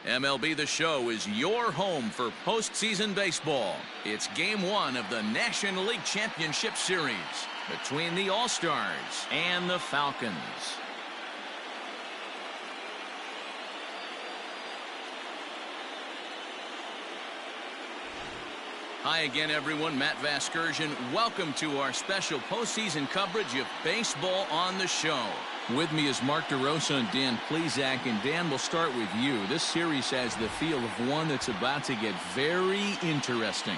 MLB The Show is your home for postseason baseball. It's Game 1 of the National League Championship Series between the All-Stars and the Falcons. Hi again, everyone. Matt Vasgersian. Welcome to our special postseason coverage of Baseball on the Show. With me is Mark DeRosa and Dan Plezak. And Dan, we'll start with you. This series has the feel of one that's about to get very interesting.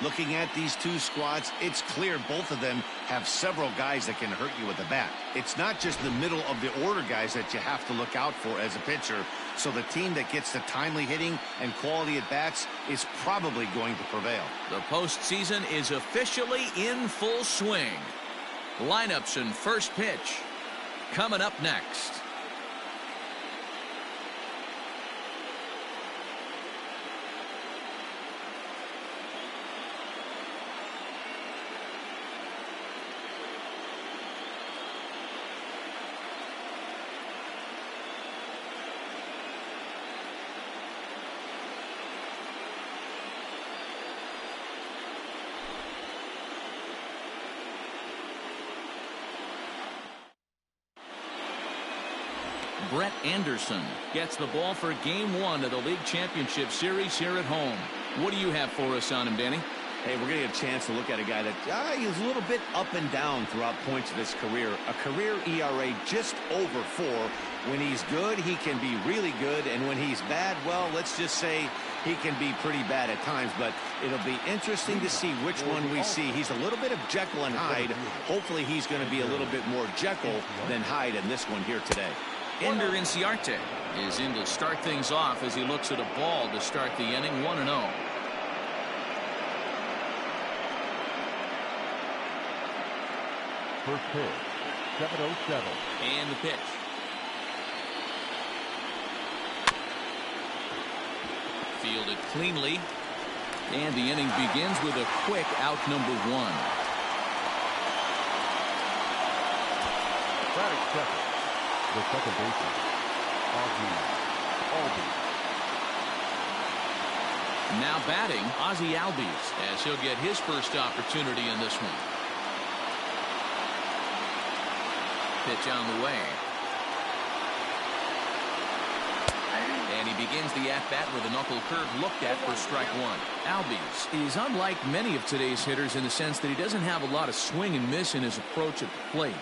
Looking at these two squads, it's clear both of them have several guys that can hurt you with the bat. It's not just the middle of the order guys that you have to look out for as a pitcher. So the team that gets the timely hitting and quality at bats is probably going to prevail. The postseason is officially in full swing. Lineups and first pitch coming up next. Brett Anderson gets the ball for Game 1 of the League Championship Series here at home. What do you have for us on him, Danny? Hey, we're going to get a chance to look at a guy that he's a little bit up and down throughout points of his career. A career ERA just over 4. When he's good, he can be really good. And when he's bad, well, let's just say he can be pretty bad at times. But it'll be interesting to see which one we see. He's a little bit of Jekyll and Hyde. Hopefully he's going to be a little bit more Jekyll than Hyde in this one here today. Ender Inciarte is in to start things off as he looks at a ball to start the inning. 1-0. First pitch, 7:07. And the pitch. Fielded cleanly. And the inning begins with a quick out, number 1. Batting second, the second baseman, Ozzie. Now batting, Ozzie Albies, as he'll get his first opportunity in this one. Pitch on the way. And he begins the at-bat with a knuckle curve looked at for strike 1. Albies is unlike many of today's hitters in the sense that he doesn't have a lot of swing and miss in his approach at the plate.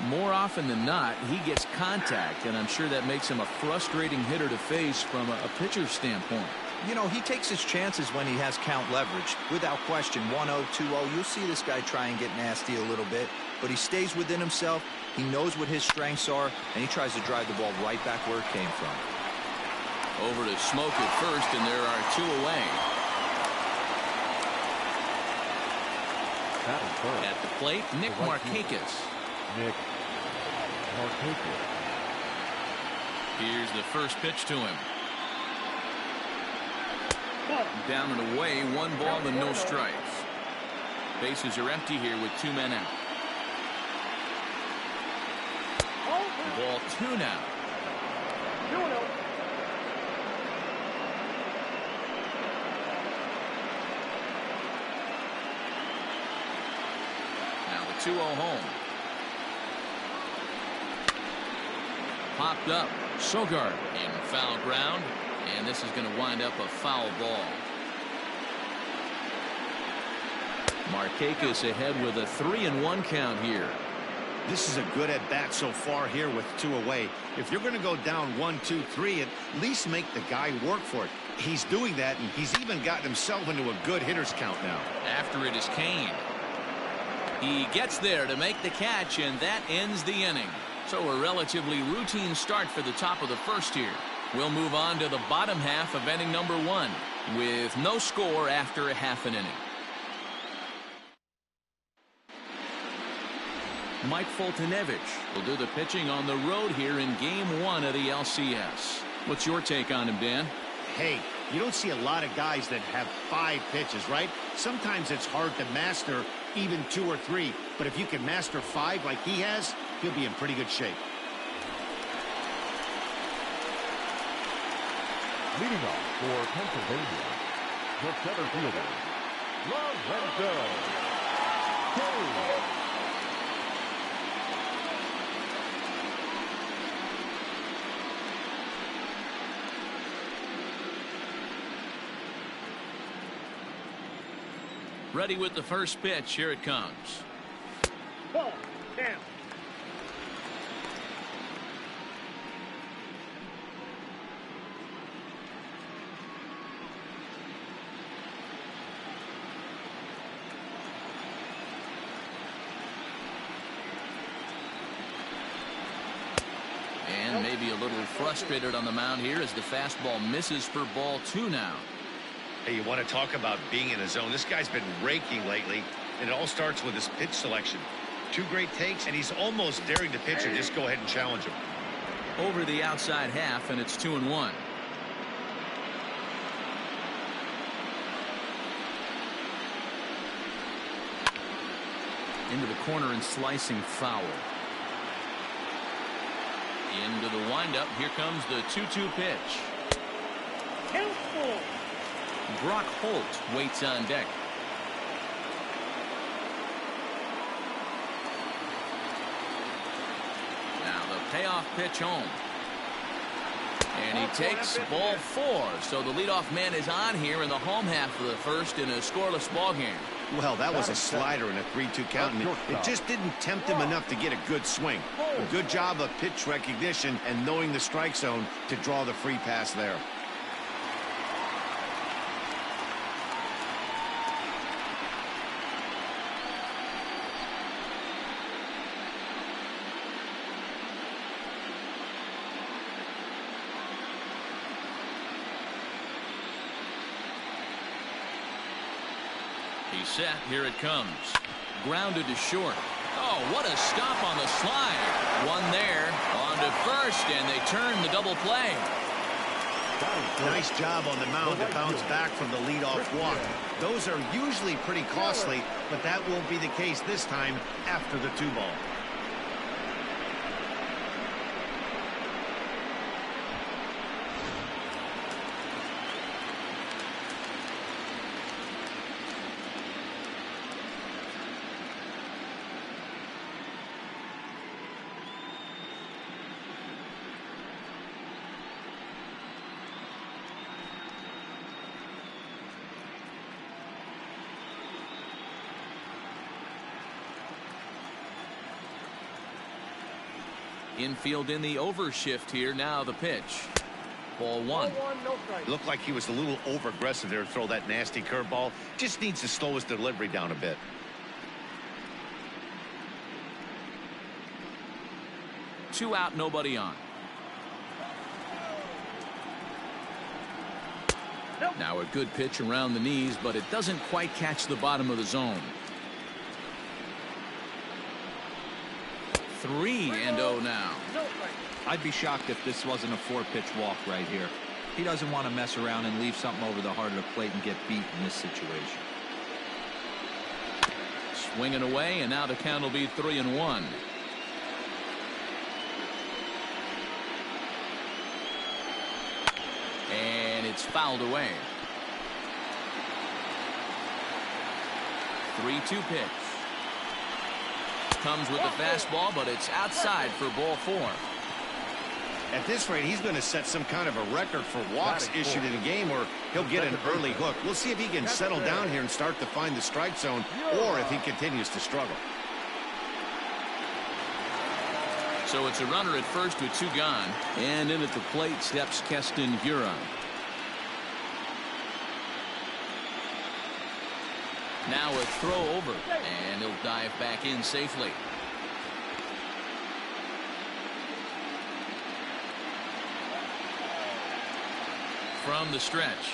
More often than not, he gets contact, and I'm sure that makes him a frustrating hitter to face from a pitcher's standpoint. You know, he takes his chances when he has count leverage. Without question, 1-0, 2-0, you'll see this guy try and get nasty a little bit, but he stays within himself. He knows what his strengths are, and he tries to drive the ball right back where it came from. Over to Smoke at first, and there are 2 away. At the plate, Nick Markakis. Here's the first pitch to him. Down and away, 1 ball and no strikes. Bases are empty here with 2 men out. Ball 2 now. Now the 2-0 home. Popped up. Sogard in foul ground. And this is going to wind up a foul ball. Markakis ahead with a 3-1 count here. This is a good at-bat so far here with 2 away. If you're going to go down 1, 2, 3, at least make the guy work for it. He's doing that, and he's even gotten himself into a good hitter's count now. After it is Kane. He gets there to make the catch, and that ends the inning. So a relatively routine start for the top of the first here. We'll move on to the bottom half of inning number 1 with no score after a half an inning. Mike Foltynewicz will do the pitching on the road here in Game 1 of the LCS. What's your take on him, Dan? Hey, you don't see a lot of guys that have 5 pitches, right? Sometimes it's hard to master even 2 or 3. But if you can master 5 like he has, he'll be in pretty good shape. Leading off for Pennsylvania, the center fielder, Lorenzo. Ready with the first pitch. Here it comes. Ball, down. And maybe a little frustrated on the mound here as the fastball misses for ball 2 now. Hey, you want to talk about being in a zone? This guy's been raking lately, and it all starts with his pitch selection. 2 great takes, and he's almost daring the pitcher just go ahead and challenge him. Over the outside half, and it's 2-1. Into the corner and slicing foul. Into the windup. Here comes the 2-2 pitch. Count 4. Brock Holt waits on deck. Now the payoff pitch home. And he takes ball 4. So the leadoff man is on here in the home half of the first in a scoreless ball game. Well, that was a slider in a 3-2 count, and it just didn't tempt him enough to get a good swing. A good job of pitch recognition and knowing the strike zone to draw the free pass there. He's set. Here it comes. Grounded to short. Oh, what a stop on the slide. One there. On to first, and they turn the double play. Nice job on the mound to bounce back from the leadoff walk. Those are usually pretty costly, but that won't be the case this time after the 2-ball. Infield in the overshift here. Now the pitch. Ball 1. Looked like he was a little over aggressive there to throw that nasty curveball. Just needs to slow his delivery down a bit. Two out, nobody on. Now a good pitch around the knees, but it doesn't quite catch the bottom of the zone. 3-0 now. I'd be shocked if this wasn't a 4-pitch walk right here. He doesn't want to mess around and leave something over the heart of the plate and get beat in this situation. Swinging away, and now the count will be 3-1. And it's fouled away. 3-2 pitch. Comes with the fastball, but it's outside for ball 4. At this rate, he's going to set some kind of a record for walks issued in a game where he'll get an early hook. We'll see if he can settle down here and start to find the strike zone, or if he continues to struggle. So it's a runner at first with 2 gone. And in at the plate steps Keston Huron. Now a throw over, and he'll dive back in safely. From the stretch.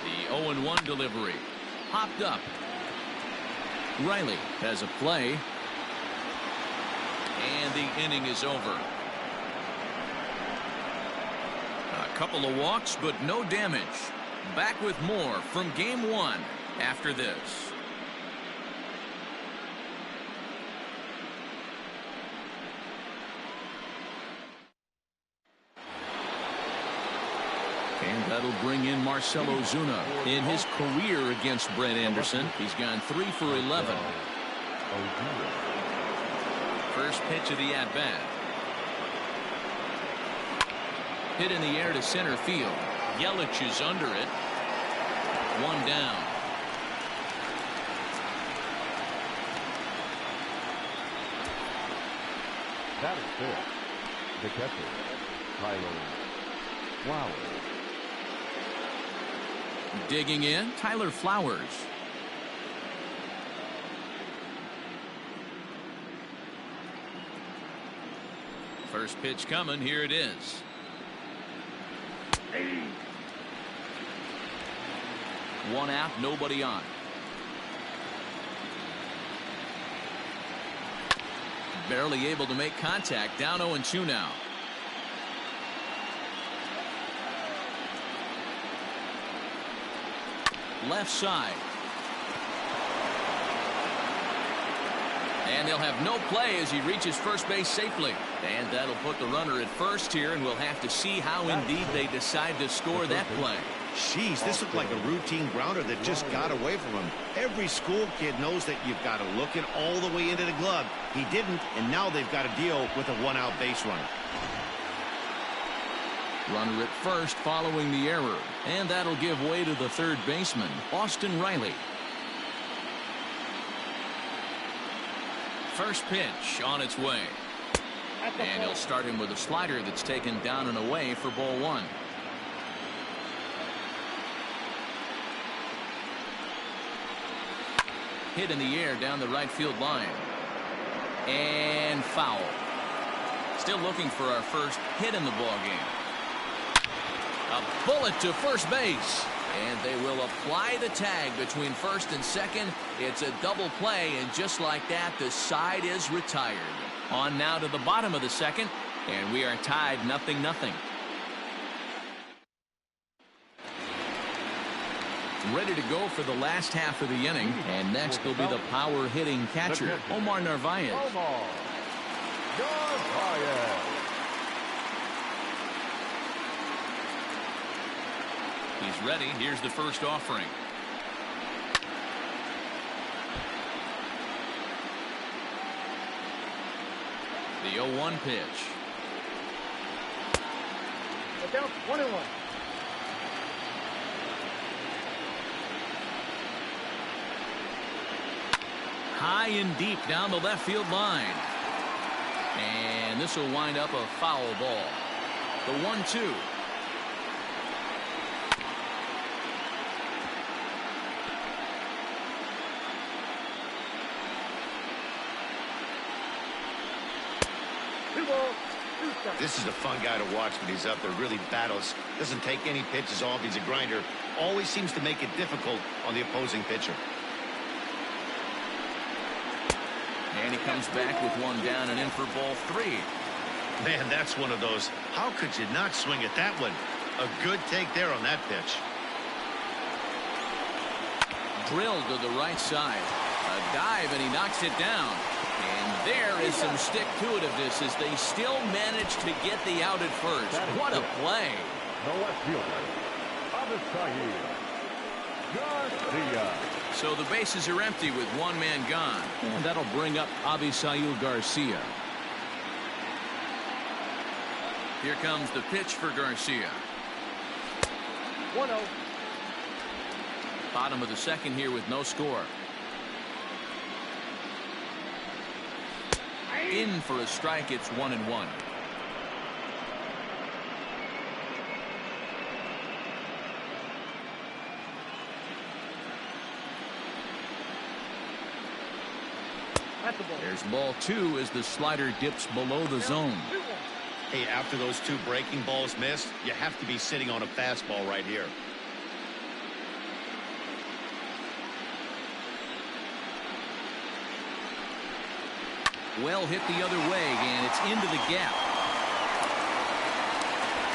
The 0-1 delivery. Hopped up. Riley has a play. And the inning is over. A couple of walks, but no damage. Back with more from Game 1 after this. That'll bring in Marcell Ozuna. In his career against Brett Anderson, he's gone 3 for 11. First pitch of the at-bat. Hit in the air to center field. Yelich is under it. 1 down. That is fifth. The catcher, Tyler Flowers. Digging in, Tyler Flowers. First pitch coming. Here it is. One out, nobody on. Barely able to make contact. Down 0-2 now. Left side. And they'll have no play as he reaches first base safely. And that'll put the runner at first here, and we'll have to see how indeed they decide to score that play. Jeez, this looked like a routine grounder that just got away from him. Every school kid knows that you've got to look it all the way into the glove. He didn't, and now they've got to deal with a 1-out base runner. Runner at first following the error, and that'll give way to the third baseman, Austin Riley. First pitch on its way. And he'll start him with a slider that's taken down and away for ball 1. Hit in the air down the right field line. And foul. Still looking for our first hit in the ball game. A bullet to first base. And they will apply the tag between first and second. It's a double play, and just like that, the side is retired. On now to the bottom of the second, and we are tied 0-0. Ready to go for the last half of the inning, and next will be the power hitting catcher, Omar Narvaez. He's ready. Here's the first offering. The 0-1 pitch. Look out, 1-1. High and deep down the left field line. And this will wind up a foul ball. The 1-2. This is a fun guy to watch when he's up there. Really battles. Doesn't take any pitches off. He's a grinder. Always seems to make it difficult on the opposing pitcher. And he comes back with 1 down and in for ball 3. Man, that's one of those. How could you not swing at that one? A good take there on that pitch. Drilled to the right side. A dive, and he knocks it down. And there is some stick-to-itiveness as they still manage to get the out at first. What a play. The left fielder, Garcia. So the bases are empty with 1 man gone. And that'll bring up Avisail Garcia. Here comes the pitch for Garcia. 1-0. Bottom of the second here with no score. In for a strike. It's 1-1. There's ball 2 as the slider dips below the zone. Hey, after those 2 breaking balls missed, you have to be sitting on a fastball right here. Well hit the other way, and it's into the gap.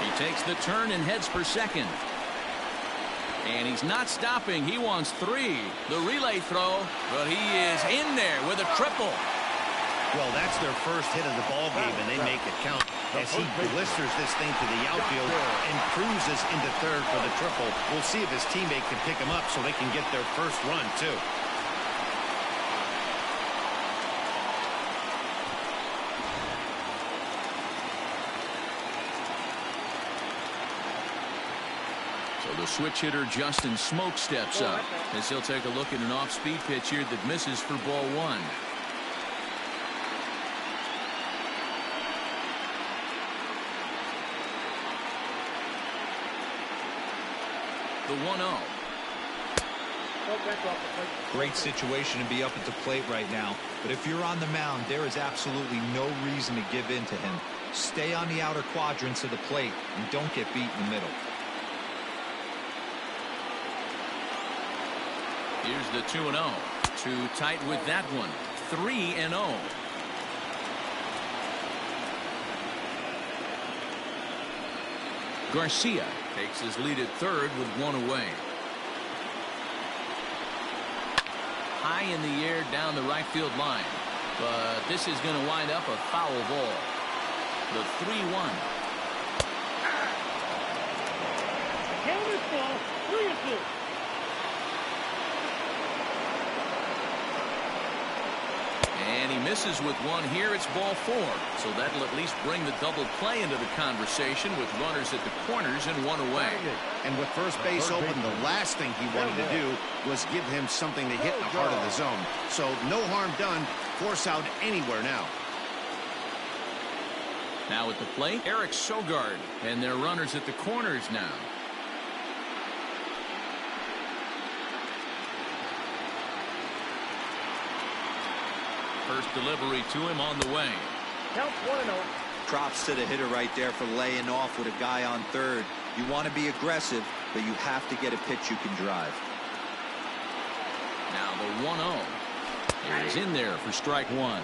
He takes the turn and heads for second. And he's not stopping. He wants 3. The relay throw, but he is in there with a triple. Well, that's their first hit of the ball game, and they make it count. as he blisters this thing to the outfield and cruises into third for the triple. We'll see if his teammate can pick him up so they can get their first run, too. So the switch hitter Justin Smoke steps up as he'll take a look at an off-speed pitch here that misses for ball one. The 1-0. Great situation to be up at the plate right now, but if you're on the mound, there is absolutely no reason to give in to him. Stay on the outer quadrants of the plate and don't get beat in the middle. Here's the 2-0. Too tight with that one. 3-0. Garcia takes his lead at third with one away. High in the air down the right field line, but this is going to wind up a foul ball. The 3-1. Count this ball, 3-2. And he misses with one here. It's ball four. So that'll at least bring the double play into the conversation with runners at the corners and one away. And with first base open, the last thing he wanted to do was give him something to hit in the heart of the zone. So no harm done. Force out anywhere now. Now at the plate, Eric Sogard. And they're runners at the corners now. First delivery to him on the way. Count 1-0. Props to the hitter right there for laying off with a guy on third. You want to be aggressive, but you have to get a pitch you can drive. Now the 1-0 is in there for strike one.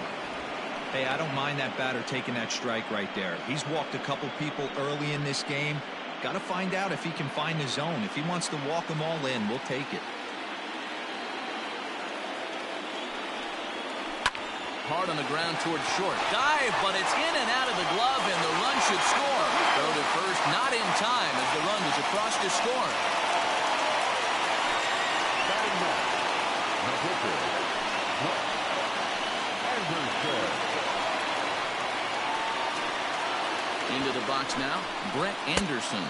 Hey, I don't mind that batter taking that strike right there. He's walked a couple people early in this game. Got to find out if he can find the zone. If he wants to walk them all in, we'll take it. Hard on the ground towards short. Dive, but it's in and out of the glove, and the run should score. Throw to first, not in time, as the run is across to score. Batting next, the pitcher, Anderson. Into the box now, Brett Anderson.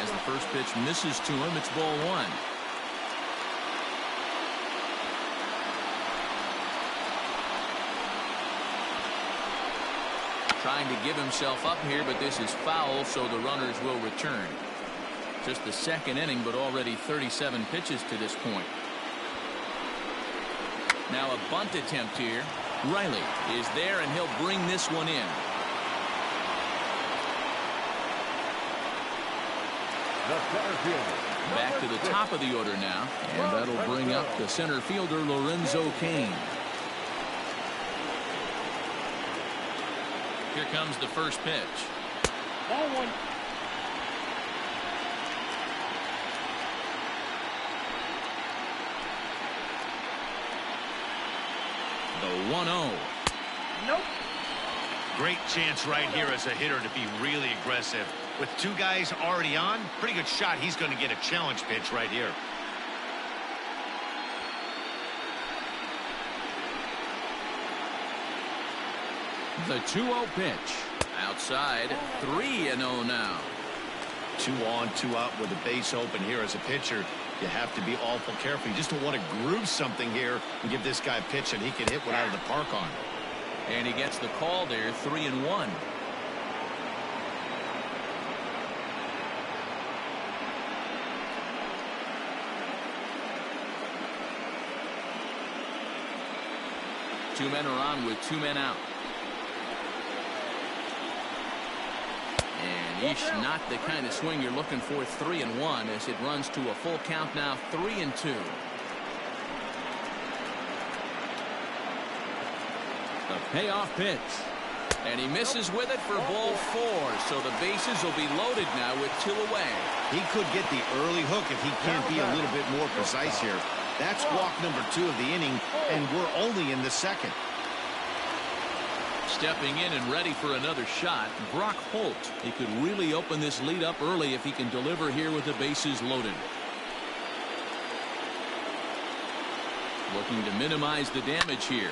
As the first pitch misses to him, it's ball one. Trying to give himself up here, but this is foul, so the runners will return. Just the second inning, but already 37 pitches to this point. Now a bunt attempt here. Riley is there, and he'll bring this one in. The center fielder. Back to the top of the order now, and that'll bring up the center fielder, Lorenzo Cain. Here comes the first pitch. Ball one. The 1-0. Nope. Great chance right here as a hitter to be really aggressive. With two guys already on, pretty good shot. He's going to get a challenge pitch right here. The 2-0 pitch. Outside, 3-0 now. 2 on, 2 out with the base open here as a pitcher. You have to be awful careful. You just don't want to groove something here and give this guy a pitch that he can hit one out of the park on. And he gets the call there, 3-1. Two men are on with 2 men out. And each not the kind of swing you're looking for. 3-1 as it runs to a full count now. 3-2. The payoff pitch. And he misses with it for ball 4. So the bases will be loaded now with 2 away. He could get the early hook if he can't be a little bit more precise here. That's walk number 2 of the inning, and we're only in the second. Stepping in and ready for another shot, Brock Holt. He could really open this lead up early if he can deliver here with the bases loaded. Looking to minimize the damage here.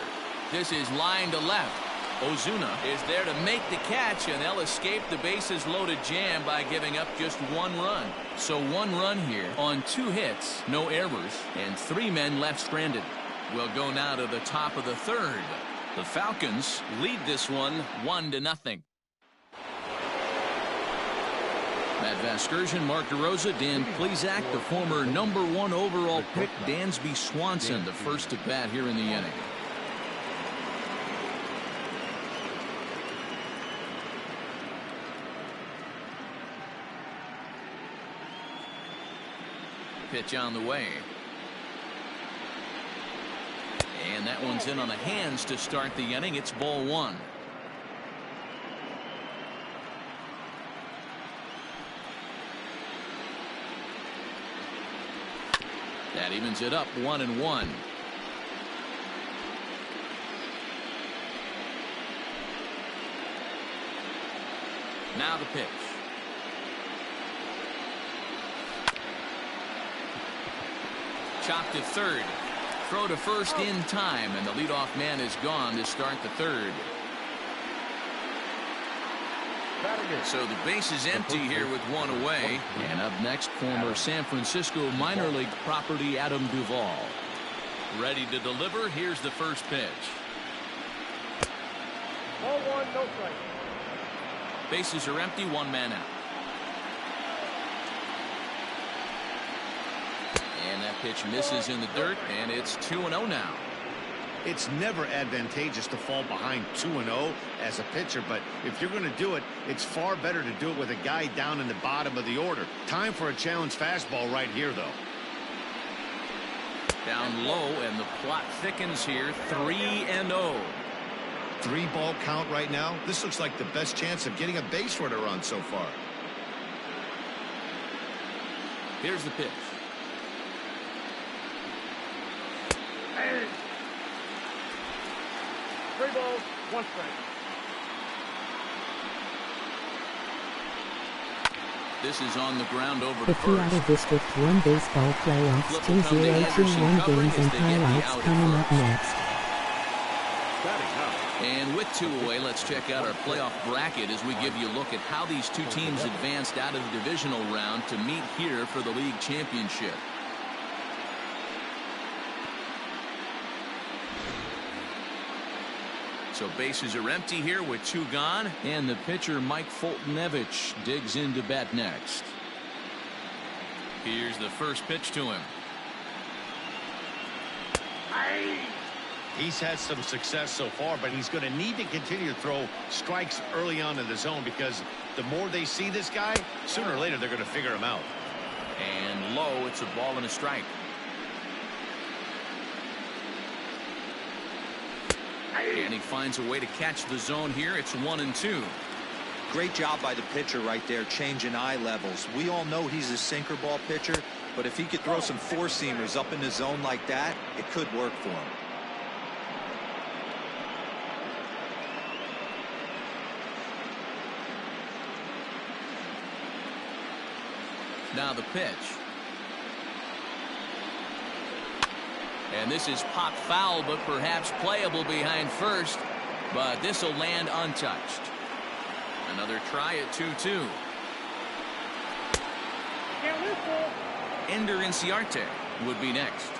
This is line to left. Ozuna is there to make the catch, and they'll escape the bases loaded jam by giving up just 1 run. So 1 run here on 2 hits, no errors, and 3 men left stranded. We'll go now to the top of the 3rd. The Falcons lead this one 1-0. Matt Vasgersian, Mark DeRosa, Dan Plesac, the former #1 overall pick, Dansby Swanson, the first at bat here in the inning. Pitch on the way. And that one's in on the hands to start the inning. It's ball 1. That evens it up 1-1. Now the pitch. Chopped to 3rd. Throw to 1st in time, and the leadoff man is gone to start the 3rd. So the base is empty here with 1 away. And up next, former San Francisco minor league property Adam Duvall. Ready to deliver. Here's the first pitch. Ball 1, no strike. Bases are empty, 1 man out. And that pitch misses in the dirt, and it's 2-0 now. It's never advantageous to fall behind 2-0 as a pitcher, but if you're going to do it, it's far better to do it with a guy down in the bottom of the order. Time for a challenge fastball right here, though. Down low, and the plot thickens here. 3-0. 3-ball count right now. This looks like the best chance of getting a base runner on so far. Here's the pitch. 3 balls, 1 strike. This is on the ground over to The first. Piaa District 1 Baseball Playoffs 2021 games and highlights coming up next. And with 2 away, let's check out our playoff bracket as we give you a look at how these 2 teams advanced out of the divisional round to meet here for the league championship. So bases are empty here with 2 gone, and the pitcher Mike Foltynewicz digs in to bat next. Here's the first pitch to him. He's had some success so far, but he's going to need to continue to throw strikes early on in the zone, because the more they see this guy, sooner or later they're going to figure him out. And low, it's a ball and a strike. And he finds a way to catch the zone here. It's 1-2. Great job by the pitcher right there, changing eye levels. We all know he's a sinker ball pitcher, but if he could throw some 4-seamers up in the zone like that, it could work for him. Now the pitch. And this is popped foul, but perhaps playable behind first. But this will land untouched. Another try at 2-2. Can't lose ball. Ender Inciarte would be next.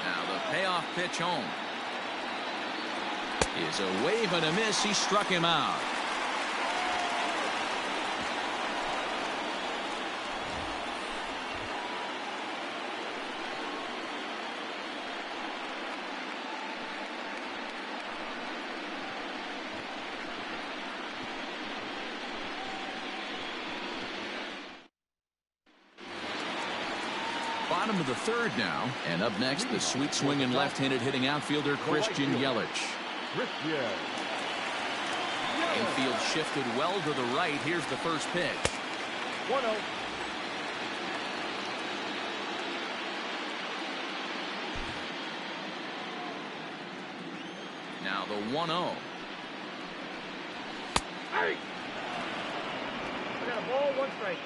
Now the payoff pitch home. Is a wave and a miss. He struck him out. Bottom of the 3rd now, and up next the sweet swinging left-handed hitting outfielder Christian Yelich. Infield shifted well to the right. Here's the first pitch. 1-0. Now the 1-0. I got a ball, 1 strike.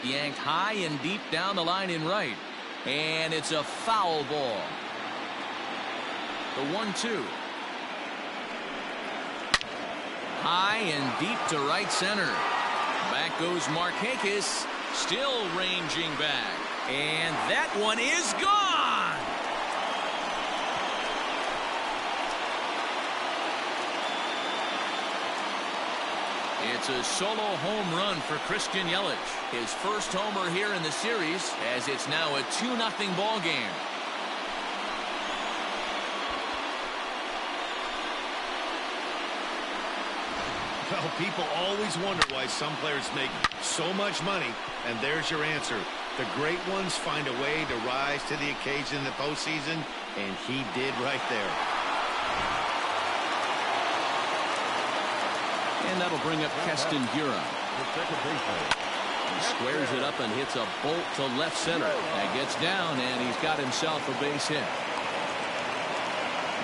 Yanked high and deep down the line in right. And it's a foul ball. The 1-2. High and deep to right center. Back goes Markakis. Still ranging back. And that one is gone. It's a solo home run for Christian Yelich. His first homer here in the series, as it's now a 2-0 ball game. Well, people always wonder why some players make so much money, and there's your answer. The great ones find a way to rise to the occasion in the postseason, and he did right there. And that'll bring up Keston Hiura. The second baseman. He squares it up and hits a bolt to left center. That gets down, and he's got himself a base hit.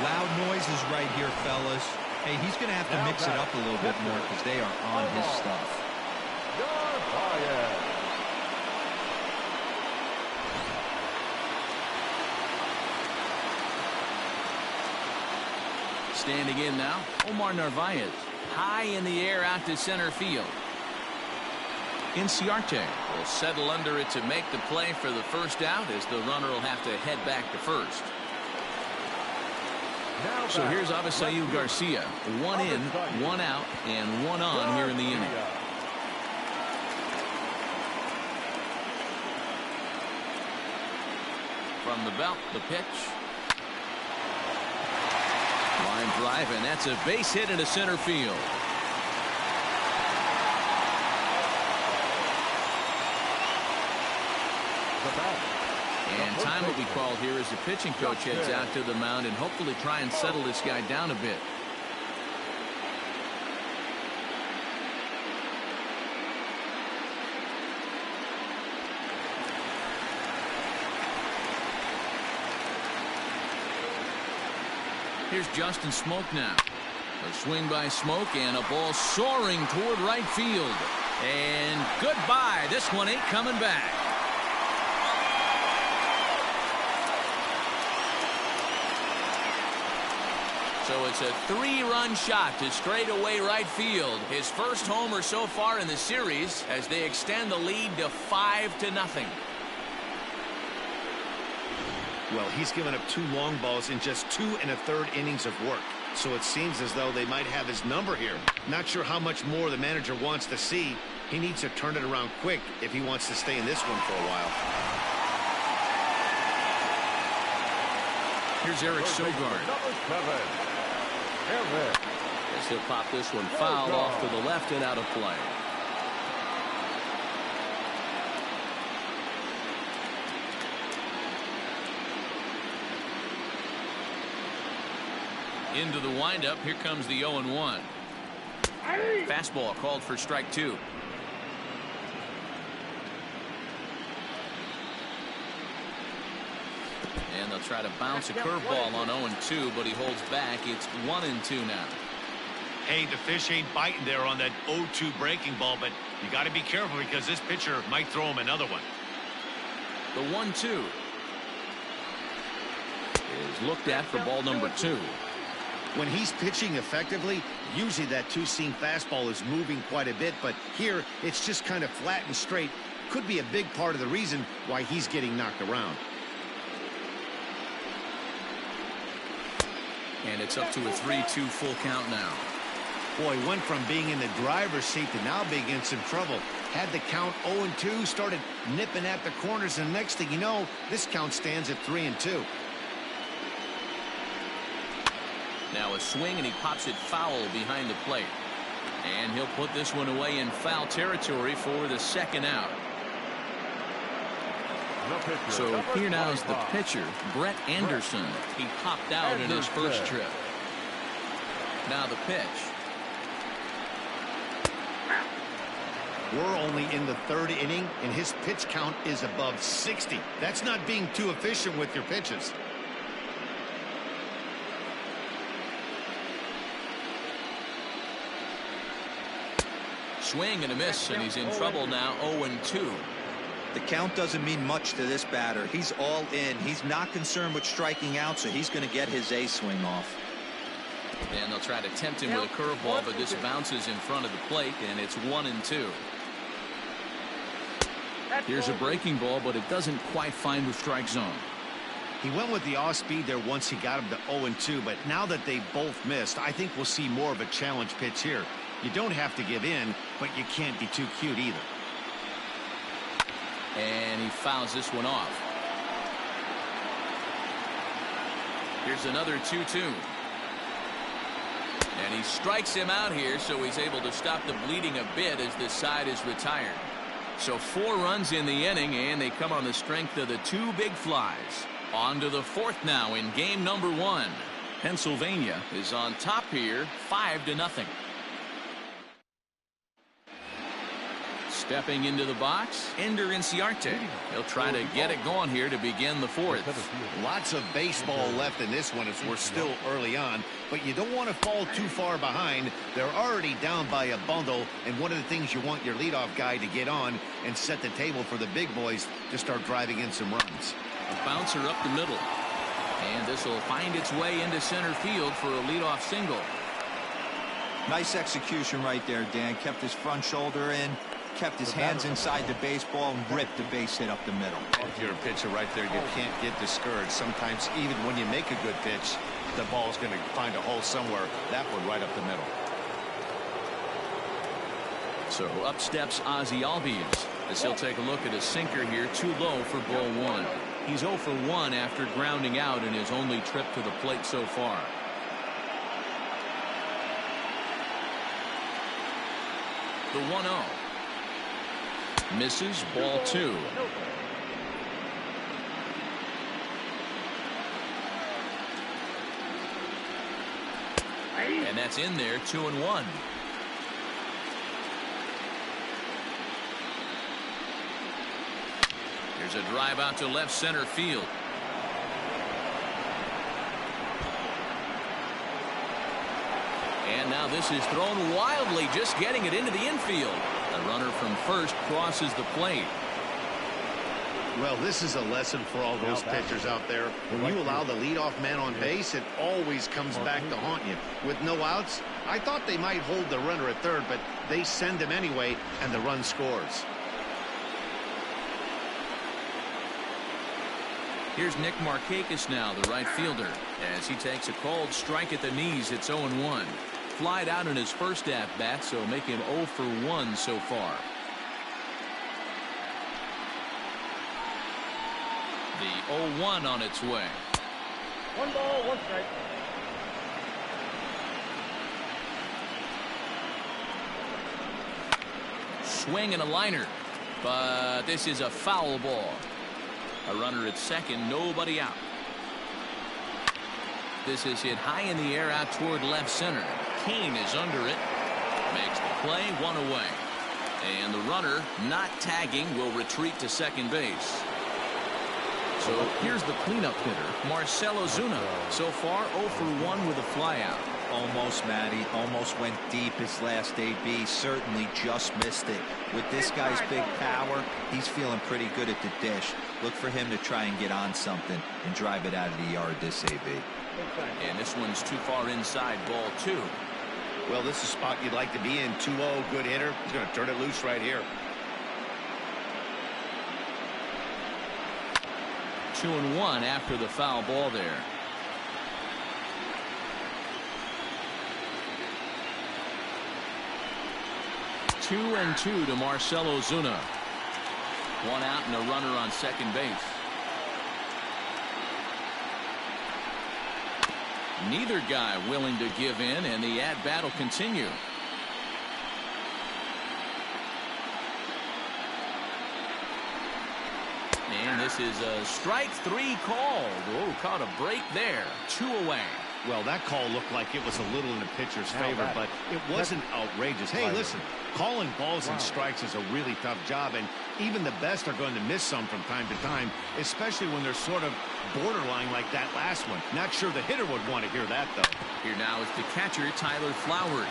Loud noises right here, fellas. Hey, he's going to have to mix it up a little bit more because they are on his stuff. Standing in now, Omar Narvaez. High in the air out to center field. Inciarte will settle under it to make the play for the first out, as the runner will have to head back to first. So here's Avisail Garcia. 1 in, 1 out, and 1 on here in the inning. From the belt, the pitch. Line drive, and that's a base hit into center field. And time will be called here as the pitching coach heads out to the mound and hopefully try and settle this guy down a bit. Here's Justin Smoke now. A swing by Smoke and a ball soaring toward right field. And goodbye. This one ain't coming back. So it's a 3-run shot to straightaway right field. His first homer so far in the series as they extend the lead to 5-0. Well, he's given up 2 long balls in just 2 1/3 innings of work. So it seems as though they might have his number here. Not sure how much more the manager wants to see. He needs to turn it around quick if he wants to stay in this one for a while. Here's Eric Sogard. Number 7. Eric. As he'll pop this one foul off to the left and out of play. Into the windup. Here comes the 0-1. Fastball called for strike 2. And they'll try to bounce a curveball on 0-2, but he holds back. It's 1-2 now. Hey, the fish ain't biting there on that 0-2 breaking ball, but you got to be careful because this pitcher might throw him another one. The 1-2 is looked at for ball number 2. When he's pitching effectively, usually that 2-seam fastball is moving quite a bit, but here it's just kind of flat and straight. Could be a big part of the reason why he's getting knocked around. And it's up to a 3-2 full count now. Boy, went from being in the driver's seat to now being in some trouble. Had the count 0-2, started nipping at the corners, and next thing you know, this count stands at 3-2. Now a swing, and he pops it foul behind the plate. And he'll put this one away in foul territory for the second out. So here now is the pitcher, Brett Anderson. He popped out in his first trip. Now the pitch. We're only in the third inning, and his pitch count is above 60. That's not being too efficient with your pitches. Swing and a miss, and he's in trouble now. 0-2. The count doesn't mean much to this batter. He's all in. He's not concerned with striking out, so he's going to get his A swing off. And they'll try to tempt him with a curveball, but this bounces in front of the plate, and it's 1-2. Here's a breaking ball, but it doesn't quite find the strike zone. He went with the off speed there once he got him to 0-2, but now that they've both missed, I think we'll see more of a challenge pitch here. You don't have to give in, but you can't be too cute either. And he fouls this one off. Here's another 2-2. And he strikes him out here, so he's able to stop the bleeding a bit as this side is retired. So 4 runs in the inning, and they come on the strength of the 2 big flies. On to the 4th now in game number 1. Pennsylvania is on top here, 5-0. Stepping into the box, Ender Inciarte. He'll try to get it going here to begin the 4th. Lots of baseball left in this one as we're still early on, but you don't want to fall too far behind. They're already down by a bundle, and one of the things you want your leadoff guy to get on and set the table for the big boys to start driving in some runs. A bouncer up the middle, and this will find its way into center field for a leadoff single. Nice execution right there, Dan. Kept his front shoulder in, kept his hands inside the baseball, and ripped the base hit up the middle. If you're a pitcher right there, you can't get discouraged. Sometimes even when you make a good pitch, the ball's going to find a hole somewhere. That one right up the middle. So up steps Ozzie Albies as he'll take a look at a sinker here, too low for ball 1. He's 0 for 1 after grounding out in his only trip to the plate so far. The 1-0. Misses, ball 2. And that's in there, 2-1. Here's a drive out to left center field. And now this is thrown wildly, just getting it into the infield. The runner from first crosses the plate. Well, this is a lesson for all those pitchers out there. When you allow the leadoff man on base, it always comes back to haunt you. With no outs, I thought they might hold the runner at third, but they send him anyway, and the run scores. Here's Nick Markakis now, the right fielder, as he takes a called strike at the knees. It's 0-1. Flied out in his first at-bat, so make him 0 for 1 so far. The 0-1 on its way. 1 ball, 1 strike. Swing and a liner, but this is a foul ball. A runner at second, nobody out. This is hit high in the air out toward left center. Kane is under it. Makes the play, 1 away. And the runner, not tagging, will retreat to second base. So here's the cleanup hitter, Marcell Ozuna. So far, 0 for 1 with a flyout. Almost, Matty. Almost went deep his last AB. Certainly just missed it. With this guy's big power, he's feeling pretty good at the dish. Look for him to try and get on something and drive it out of the yard this AB. And this one's too far inside, ball 2. Well, this is a spot you'd like to be in. 2-0, good hitter. He's going to turn it loose right here. 2-1 after the foul ball there. Two and 2 to Marcell Ozuna. 1 out and a runner on second base. Neither guy willing to give in, and the at-bat will continue. And this is a strike 3 called. Oh, caught a break there. 2 away. Well, that call looked like it was a little in the pitcher's favor, but it wasn't outrageous. Hey, listen, calling balls and strikes is a really tough job, and even the best are going to miss some from time to time, especially when they're sort of borderline like that last one. Not sure the hitter would want to hear that, though. Here now is the catcher, Tyler Flowers.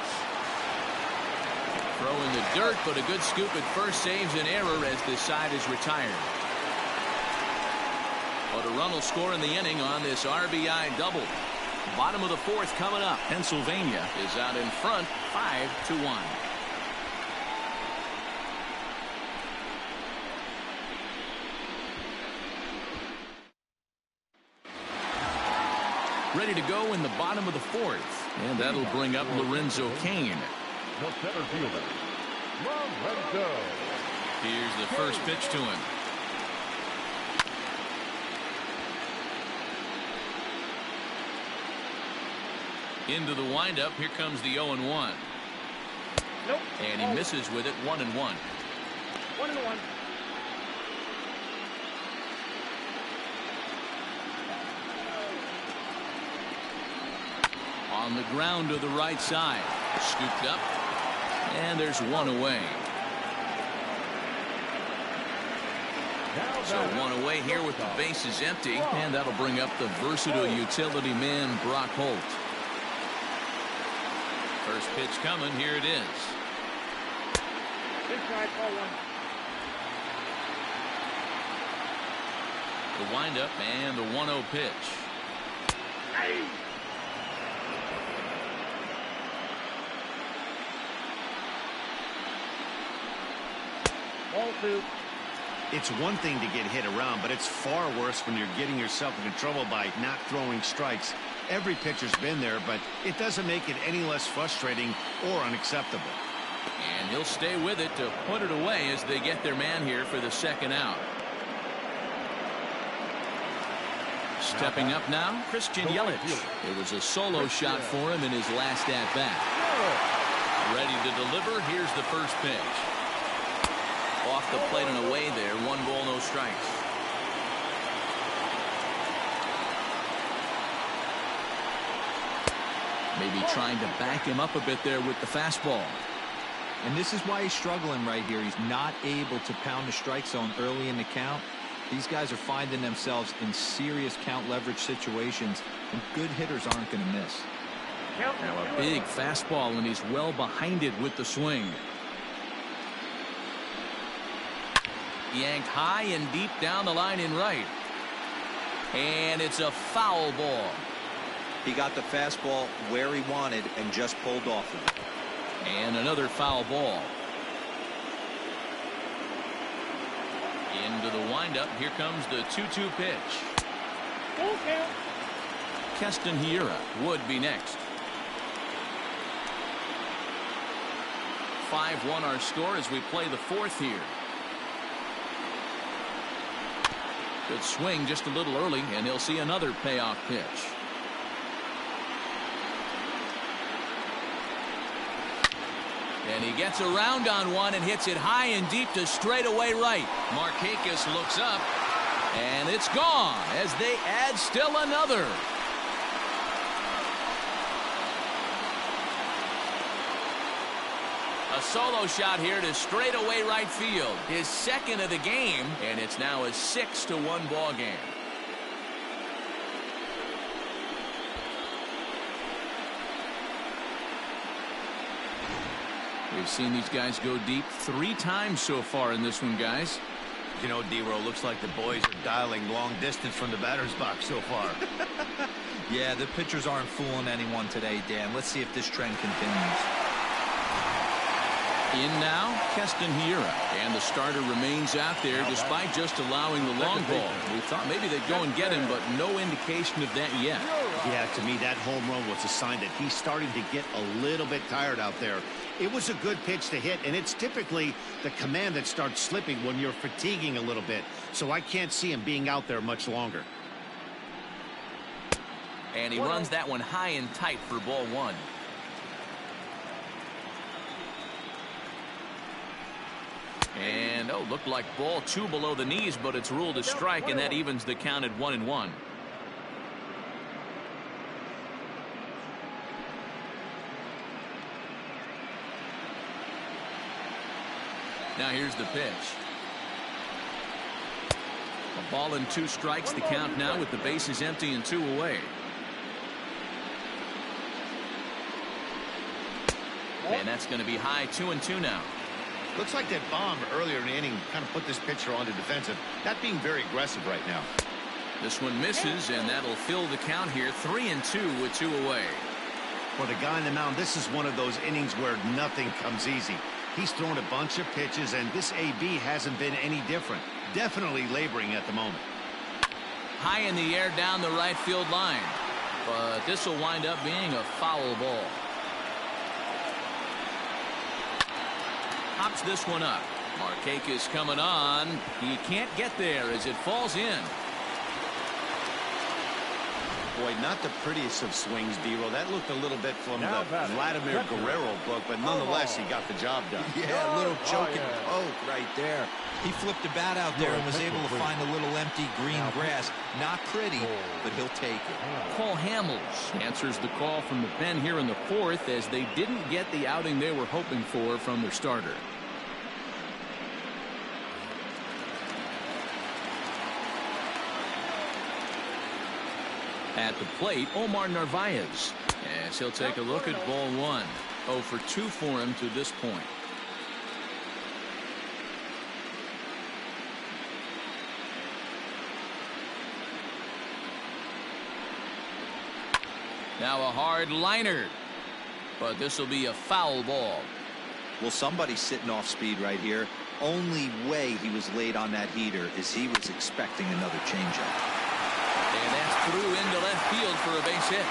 Throw in the dirt, but a good scoop at first saves an error as this side is retired. But a run will score in the inning on this RBI double. Bottom of the fourth coming up. Pennsylvania is out in front 5-1. Ready to go in the bottom of the fourth. And that'll bring up Lorenzo Cain. The center fielder, Lorenzo. Here's the first pitch to him. Into the windup. Here comes the 0-1. Nope. And he misses with it. 1-1. 1-1. On the ground to the right side. Scooped up. And there's one away. So one away here with the bases empty. And that'll bring up the versatile utility man, Brock Holt. First pitch coming. Here it is. Big strike, ball one. The windup and the 1-0 pitch. Hey. Ball two. It's one thing to get hit around, but it's far worse when you're getting yourself into trouble by not throwing strikes. Every pitcher's been there, but it doesn't make it any less frustrating or unacceptable. And he'll stay with it to put it away as they get their man here for the second out. Stepping up now, Christian Yelich. It was a solo shot for him in his last at-bat. Ready to deliver. Here's the first pitch. Off the plate and away there. 1 ball, no strikes. Maybe trying to back him up a bit there with the fastball. And this is why he's struggling right here. He's not able to pound the strike zone early in the count. These guys are finding themselves in serious count leverage situations, and good hitters aren't going to miss. Now a big fastball, and he's well behind it with the swing. Yanked high and deep down the line in right. And it's a foul ball. He got the fastball where he wanted and just pulled off of it. And another foul ball. Into the windup. Here comes the 2-2 pitch. Full count. Keston Hiura would be next. 5-1 our score as we play the fourth here. Good swing just a little early, and he'll see another payoff pitch. And he gets around on one and hits it high and deep to straightaway right. Markakis looks up, and it's gone as they add still another. A solo shot here to straightaway right field. His second of the game, and it's now a 6-1 ball game. We've seen these guys go deep 3 times so far in this one, guys. You know, D-Row, looks like the boys are dialing long distance from the batter's box so far. Yeah, the pitchers aren't fooling anyone today, Dan. Let's see if this trend continues. In now, Keston Hiura, and the starter remains out there despite just allowing the long ball. We thought maybe they'd go and get him, but no indication of that yet. Yeah, to me, that home run was a sign that he's starting to get a little bit tired out there. It was a good pitch to hit, and it's typically the command that starts slipping when you're fatiguing a little bit. So I can't see him being out there much longer. And he runs that one high and tight for ball 1. And, oh, looked like ball 2 below the knees, but it's ruled a strike, and that evens the count at 1-1. Now here's the pitch. A ball and 2 strikes, the count now with the bases empty and 2 away. And that's going to be high, 2-2 now. Looks like that bomb earlier in the inning kind of put this pitcher on the defensive. Not being very aggressive right now. This one misses, and that'll fill the count here. 3-2 with 2 away. For the guy on the mound, this is one of those innings where nothing comes easy. He's thrown a bunch of pitches, and this AB hasn't been any different. Definitely laboring at the moment. High in the air down the right field line. But this will wind up being a foul ball. Pops this one up. Markakis coming on. He can't get there as it falls in. Boy, not the prettiest of swings, D-Roll. That looked a little bit from the Vladimir Guerrero book, but nonetheless, he got the job done. Yeah, a little choking poke right there. He flipped the bat out there and was able to find a little empty green grass. Not pretty, but he'll take it. Paul Hamels answers the call from the pen here in the 4th as they didn't get the outing they were hoping for from their starter. At the plate, Omar Narvaez, as he'll take a look at ball 1. 0 for 2 for him to this point. Now a hard liner, but this will be a foul ball. Well, somebody's sitting off speed right here. Only way he was late on that heater is he was expecting another changeup. And that's through into left field for a base hit.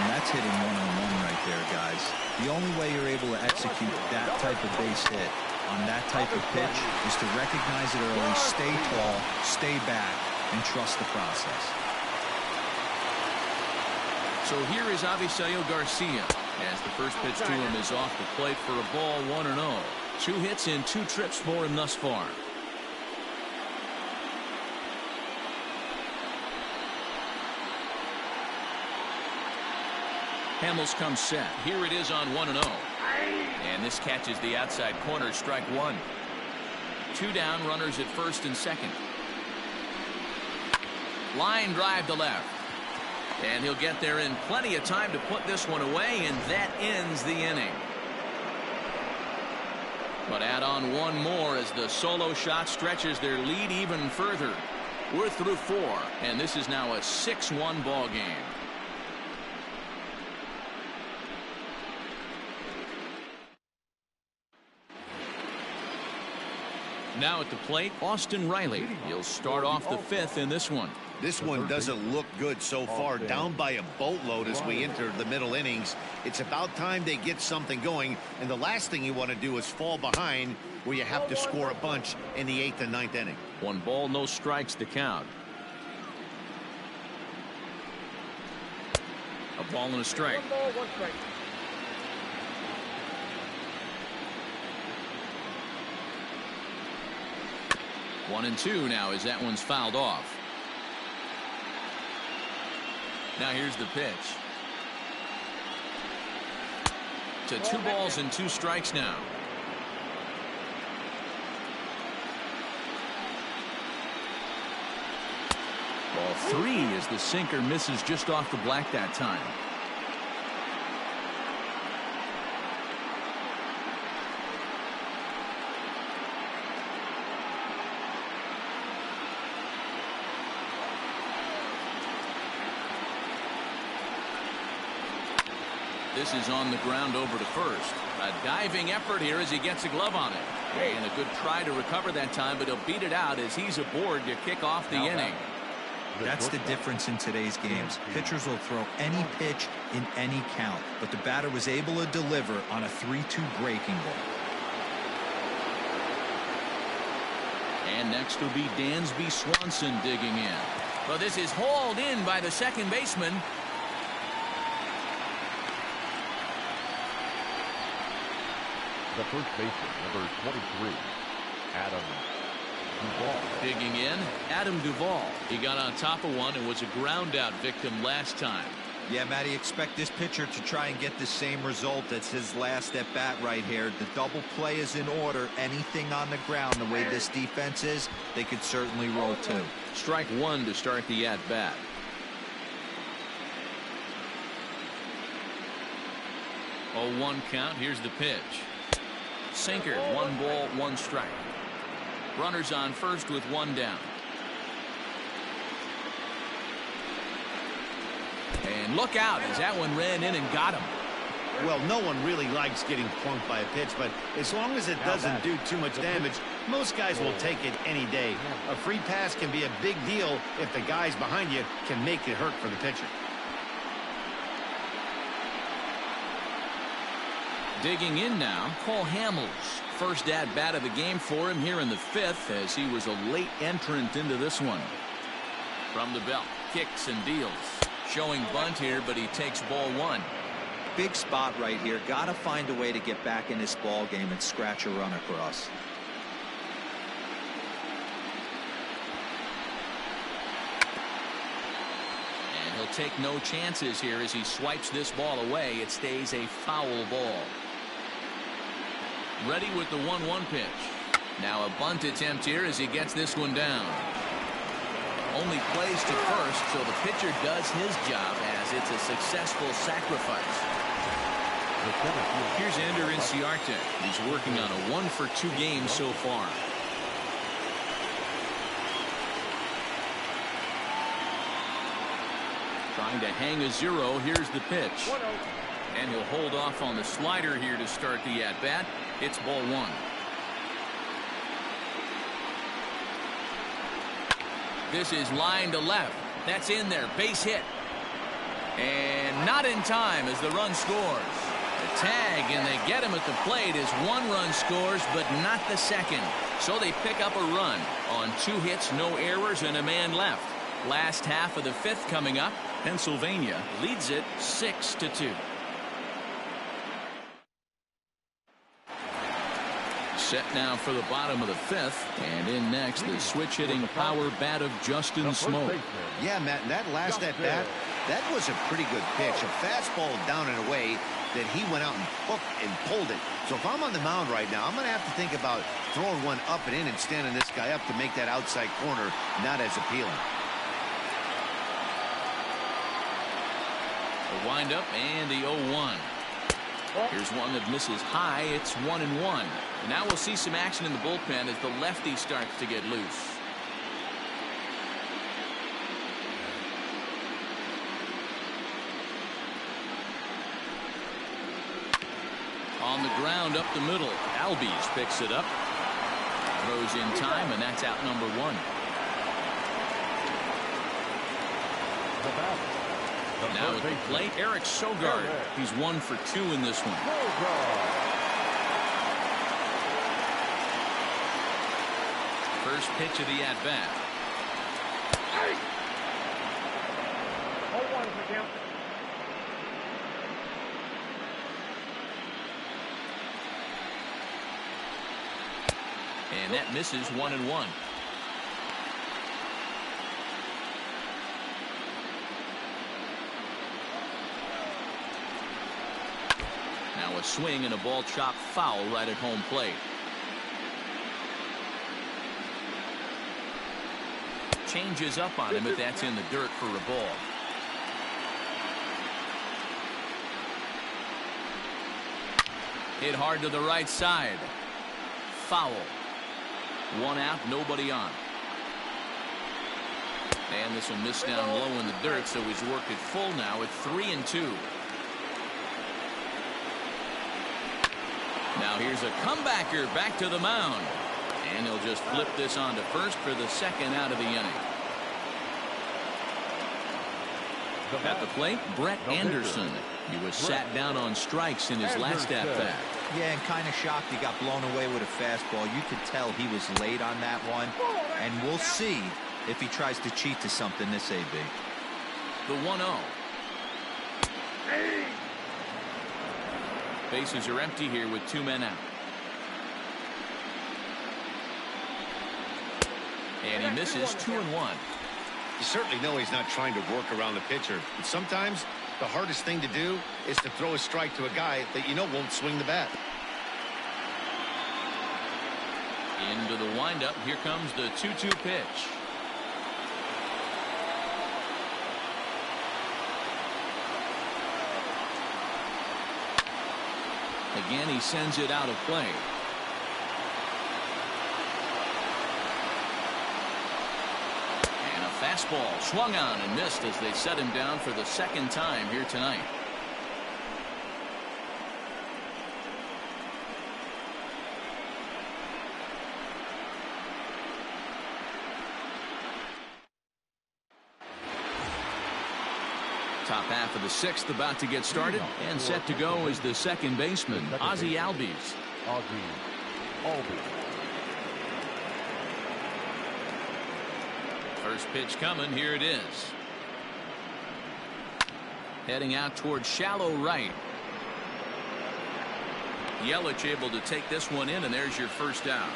And that's hitting one-on-one right there, guys. The only way you're able to execute that type of base hit on that type of pitch is to recognize it early, stay tall, stay back, and trust the process. So here is Avisaíl Garcia as the first pitch to him is off the plate for a ball, 1-0. 2 hits in 2 trips for him thus far. Hamels comes set. Here it is on 1-0. And this catches the outside corner, strike 1. 2 down, runners at first and second. Line drive to left. And he'll get there in plenty of time to put this one away, and that ends the inning. But add on one more as the solo shot stretches their lead even further. We're through 4, and this is now a 6-1 ball game. Now at the plate, Austin Riley. He'll start off the 5th in this one. This one doesn't look good so far. Down by a boatload as we enter the middle innings. It's about time they get something going. And the last thing you want to do is fall behind where you have to score a bunch in the 8th and 9th inning. 1 ball, no strikes to count. A ball and a strike. 1 ball, 1 strike. One and 2 now as that one's fouled off. Now here's the pitch. To 2 balls and 2 strikes now. Ball 3 as the sinker misses just off the black that time. This is on the ground over to first. A diving effort here as he gets a glove on it. And a good try to recover that time, but he'll beat it out as he's aboard to kick off the inning. That's the difference in today's games. Pitchers will throw any pitch in any count, but the batter was able to deliver on a 3-2 breaking ball. And next will be Dansby Swanson digging in. Well, this is hauled in by the second baseman. The first baseman, number 23, Adam Duvall. Digging in, Adam Duvall. He got on top of one and was a ground out victim last time. Yeah, Matty, expect this pitcher to try and get the same result as his last at bat right here. The double play is in order. Anything on the ground, the way this defense is, they could certainly roll too. Strike one to start the at bat. 0-1 count. Here's the pitch. Sinker. 1 ball, 1 strike. Runners on first with 1 down. And look out as that one ran in and got him. Well, no one really likes getting plunked by a pitch, but as long as it doesn't do too much damage, most guys will take it any day. A free pass can be a big deal if the guys behind you can make it hurt for the pitcher. Digging in now, Cole Hamels. First at bat of the game for him here in the 5th, as he was a late entrant into this one. From the belt, kicks and deals. Showing bunt here, but he takes ball 1. Big spot right here. Got to find a way to get back in this ball game and scratch a run across. And he'll take no chances here as he swipes this ball away. It stays a foul ball. Ready with the 1-1 pitch. Now a bunt attempt here as he gets this one down. Only plays to first, so the pitcher does his job as it's a successful sacrifice. Here's Ender Inciarte. He's working on a 1-for-2 game so far. Trying to hang a 0. Here's the pitch. And he'll hold off on the slider here to start the at-bat. It's ball 1. This is line to left. That's in there. Base hit. And not in time as the run scores. The tag, and they get him at the plate as 1 run scores, but not the second. So they pick up a run on 2 hits, no errors, and a man left. Last half of the 5th coming up. Pennsylvania leads it 6-2. Set now for the bottom of the 5th, and in next the switch hitting power bat of Justin Smoak. Yeah, Matt, that last at bat, that was a pretty good pitch. A fastball down and away that he went out and hooked and pulled it. So if I'm on the mound right now, I'm going to have to think about throwing one up and in and standing this guy up to make that outside corner not as appealing. The windup and the 0-1. Here's one that misses high. It's 1-1. Now we'll see some action in the bullpen as the lefty starts to get loose. On the ground up the middle. Albies picks it up. Throws in time, and that's out number 1. Now at the plate, Eric Sogard. He's 1 for 2 in this one. First pitch of the at-bat. 0-1 is the count. And that misses 1-1. Now a swing and a ball chopped foul right at home plate. Changes up on him if that's in the dirt for a ball. Hit hard to the right side. Foul. 1 out, nobody on. And this will miss down low in the dirt, so he's worked it full now at 3-2. Now here's a comebacker back to the mound. And he'll just flip this on to first for the 2nd out of the inning. At the plate, Brett Anderson. He was sat down on strikes in his last at-bat. Yeah, and kind of shocked he got blown away with a fastball. You could tell he was late on that one. And we'll see if he tries to cheat to something this AB. The 1-0. Bases are empty here with 2 men out. And he misses 2-1. You certainly know he's not trying to work around the pitcher, but sometimes the hardest thing to do is to throw a strike to a guy that you know won't swing the bat. Into the windup. Here comes the 2-2 pitch. Again, he sends it out of play. And a fastball swung on and missed as they set him down for the second time here tonight. Top half of the sixth about to get started, and set to go is the second baseman, Ozzie Albies. First pitch coming. Here it is. Heading out towards shallow right. Yelich able to take this one in, and there's your first out.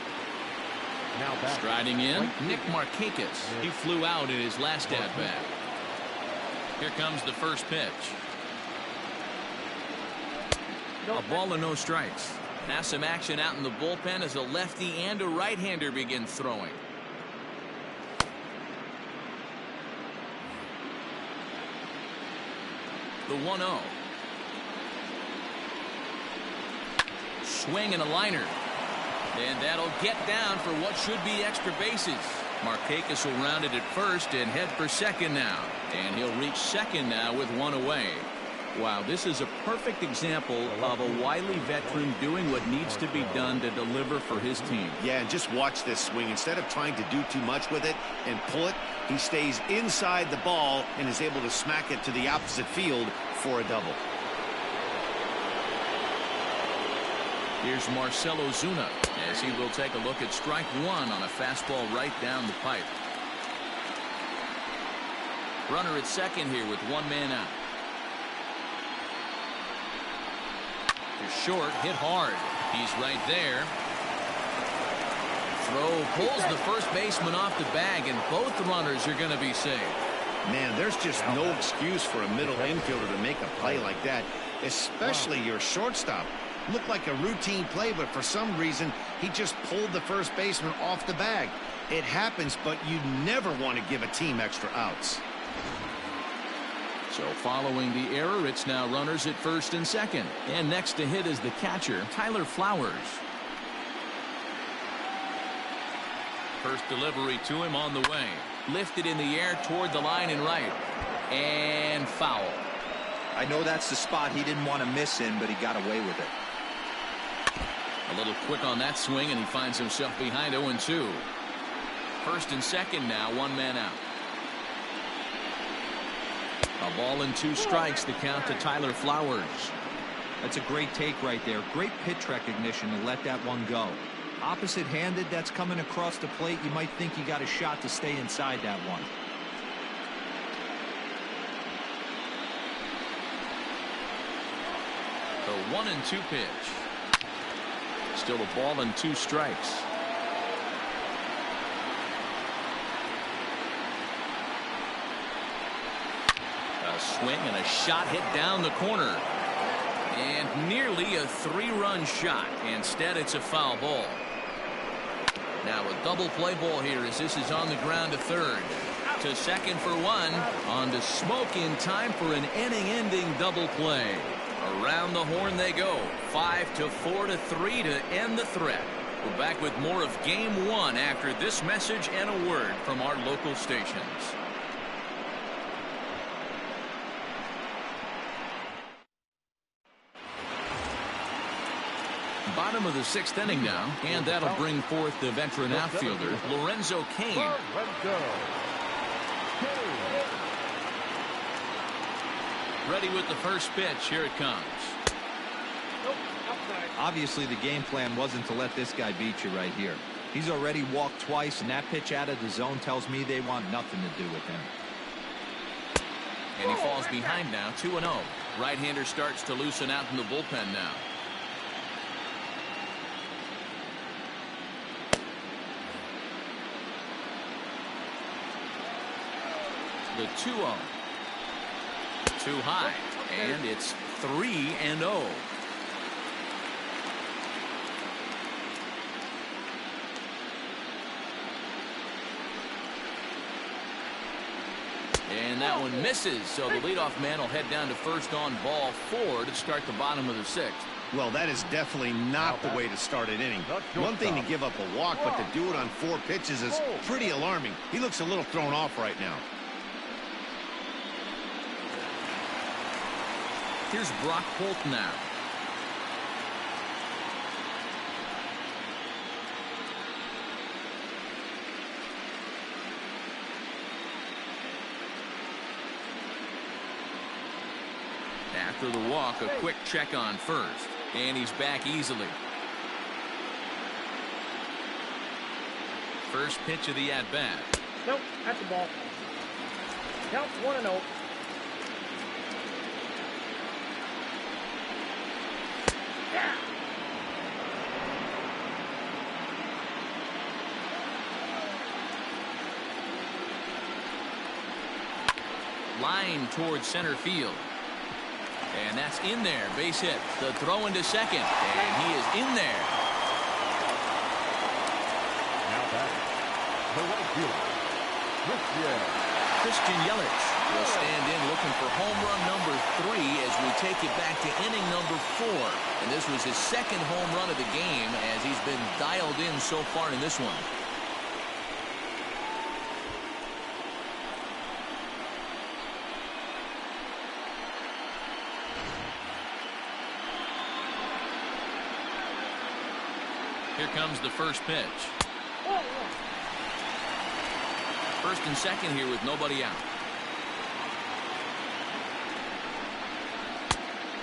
Striding in, Nick Markakis. He flew out in his last at-bat. Here comes the first pitch. A ball and no strikes. Now some action out in the bullpen as a lefty and a right-hander begin throwing. The 1-0. Swing and a liner. And that'll get down for what should be extra bases. Markakis will round it at first and head for second now. And he'll reach second now with one away. Wow, this is a perfect example of a wily veteran doing what needs to be done to deliver for his team. Yeah, and just watch this swing. Instead of trying to do too much with it and pull it, he stays inside the ball and is able to smack it to the opposite field for a double. Here's Marcell Ozuna as he will take a look at strike one on a fastball right down the pipe. Runner at second here with one man out. To short, hit hard. He's right there. Throw pulls the first baseman off the bag, and both runners are going to be safe. Man, there's just no excuse for a middle infielder to make a play like that, especially your shortstop. Looked like a routine play, but for some reason, he just pulled the first baseman off the bag. It happens, but you never want to give a team extra outs. So following the error, it's now runners at first and second. And next to hit is the catcher, Tyler Flowers. First delivery to him on the way. Lifted in the air toward the line and right. And foul. I know that's the spot he didn't want to miss in, but he got away with it. A little quick on that swing, and he finds himself behind 0-2. First and second now, one man out. A ball and two strikes, the count to Tyler Flowers. That's a great take right there. Great pitch recognition to let that one go. Opposite-handed, that's coming across the plate. You might think you got a shot to stay inside that one. The 1-2 pitch. Still a ball and two strikes. A swing and a shot hit down the corner. And nearly a three-run shot. Instead, it's a foul ball. Now a double play ball here as this is on the ground to third. To second for one. On to Smoke in time for an inning-ending double play. Around the horn they go. 5-4-3 to end the threat. We're back with more of game one after this message and a word from our local stations. Bottom of the sixth inning now, and that'll bring forth the veteran outfielder, Lorenzo Cain. Ready with the first pitch. Here it comes. Obviously, the game plan wasn't to let this guy beat you right here. He's already walked twice, and that pitch out of the zone tells me they want nothing to do with him. And he falls behind now, 2-0. Right-hander starts to loosen out in the bullpen now. The 2-0. Too high, and it's 3-0. And that one misses, so the leadoff man will head down to first on ball 4 to start the bottom of the 6th. Well, that is definitely not the way to start an inning. One thing to give up a walk, but to do it on 4 pitches is pretty alarming. He looks a little thrown off right now. Here's Brock Holt now. After the walk, a quick check on first. And he's back easily. First pitch of the at-bat. Nope, that's a ball. Count 1-0. Yeah. Line towards center field. And that's in there. Base hit. The throw into second. And he is in there. Now back. The right fielder, Christian Yelich will stand in looking for home run number 3 as we take it back to inning number 4. And this was his second home run of the game as he's been dialed in so far in this one. Here comes the first pitch. First and second here with nobody out.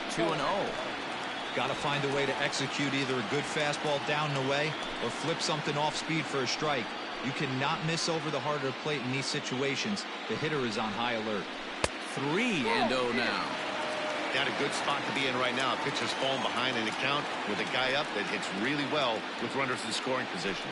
2-0. Got to find a way to execute either a good fastball down and away or flip something off speed for a strike. You cannot miss over the heart of the plate in these situations. The hitter is on high alert. 3-0 now. Got a good spot to be in right now. Pitcher's falling behind in the count with a guy up that hits really well with runners in scoring position.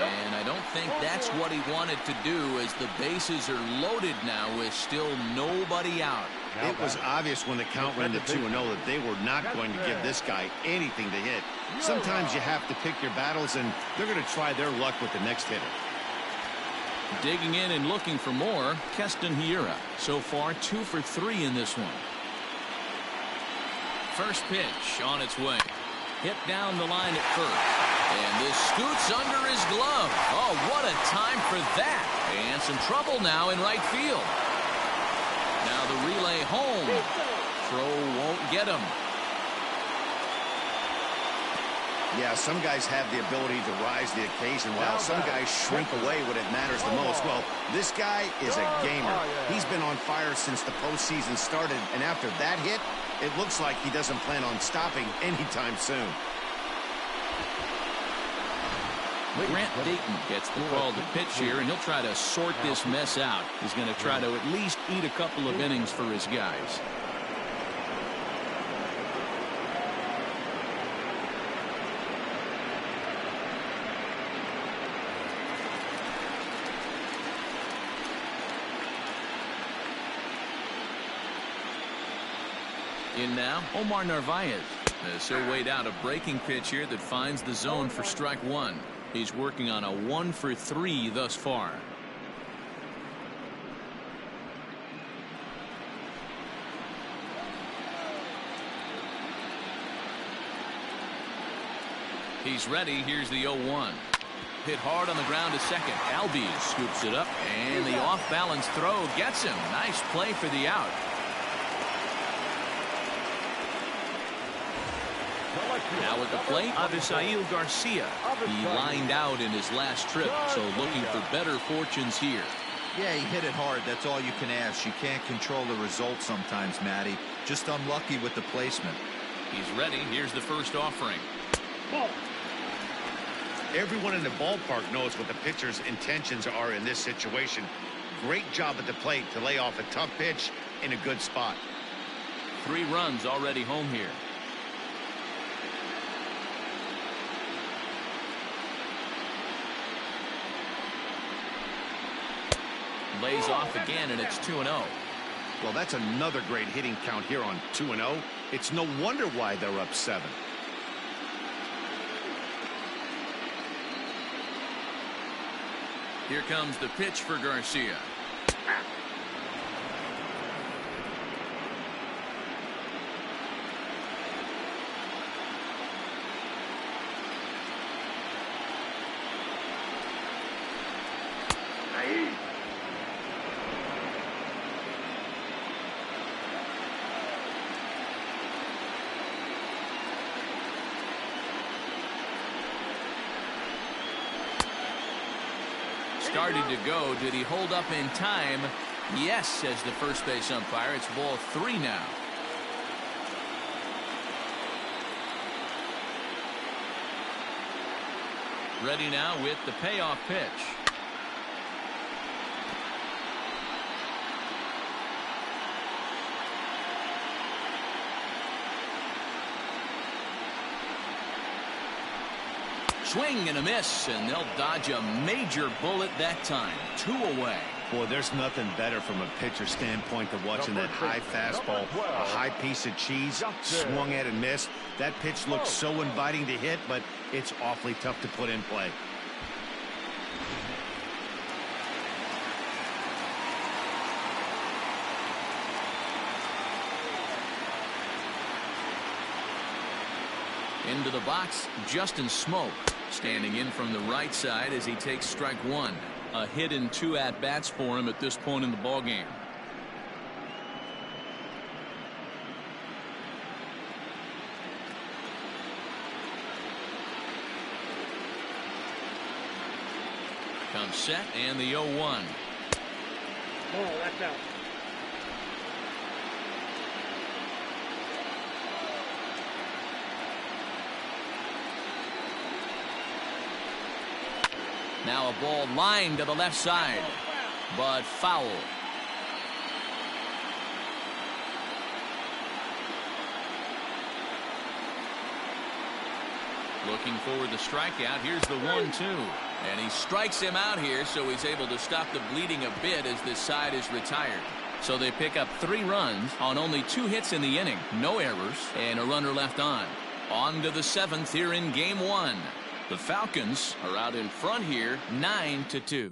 And I don't think that's what he wanted to do as the bases are loaded now with still nobody out. It was obvious when the count went to 2-0 that they were not going to give this guy anything to hit. Sometimes you have to pick your battles, and they're going to try their luck with the next hitter. Digging in and looking for more, Keston Hiura. So far, 2 for 3 in this one. First pitch on its way. Hit down the line at first. And this scoots under his glove. Oh, what a time for that. And some trouble now in right field. Now the relay home. Throw won't get him. Yeah, some guys have the ability to rise the occasion while some guys shrink away when it matters the most. Well, this guy is a gamer. He's been on fire since the postseason started, and after that hit, it looks like he doesn't plan on stopping anytime soon. Grant Dayton gets the call to pitch here, and he'll try to sort this mess out. He's going to try to at least eat a couple of innings for his guys. In now, Omar Narvaez. He'll wait out a breaking pitch here that finds the zone for strike 1. He's working on a 1 for 3 thus far. He's ready. Here's the 0-1. Hit hard on the ground to second. Albies scoops it up, and the off-balance throw gets him. Nice play for the out. Now at the plate, Avisail Garcia. He lined out in his last trip, so looking for better fortunes here. Yeah, he hit it hard. That's all you can ask. You can't control the result sometimes, Matty. Just unlucky with the placement. He's ready. Here's the first offering. Everyone in the ballpark knows what the pitcher's intentions are in this situation. Great job at the plate to lay off a tough pitch in a good spot. 3 runs already home here. Lays off again, and it's 2-0. Well, that's another great hitting count here on 2-0. It's no wonder why they're up 7. Here comes the pitch for Garcia. Started to go. Did he hold up in time? Yes, says the first base umpire. It's ball 3 now. Ready now with the payoff pitch. Swing and a miss, and they'll dodge a major bullet that time. 2 away. Boy, there's nothing better from a pitcher standpoint than watching that high fastball, a high piece of cheese, swung at and missed. That pitch looks so inviting to hit, but it's awfully tough to put in play. Into the box, Justin Smoak, standing in from the right side as he takes strike 1. A hit and 2 at-bats for him at this point in the ballgame. Comes set, and the 0-1. Oh, that's out. Now a ball lined to the left side, but foul. Looking for the strikeout. Here's the 1-2. And he strikes him out here, so he's able to stop the bleeding a bit as this side is retired. So they pick up 3 runs on only 2 hits in the inning. No errors, and a runner left on. On to the 7th here in Game 1. The Falcons are out in front here, 9-2.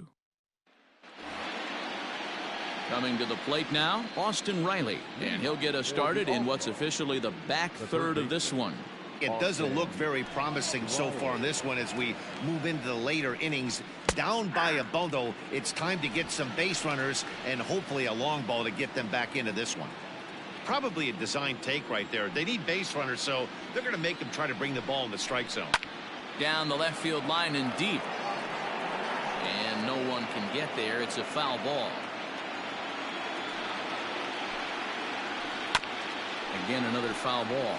Coming to the plate now, Austin Riley. And he'll get us started in what's officially the back third of this one. It doesn't look very promising so far in this one as we move into the later innings. Down by a bundle, it's time to get some base runners and hopefully a long ball to get them back into this one. Probably a design take right there. They need base runners, so they're going to make them try to bring the ball in the strike zone. Down the left field line and deep. And no one can get there. It's a foul ball. Again, another foul ball.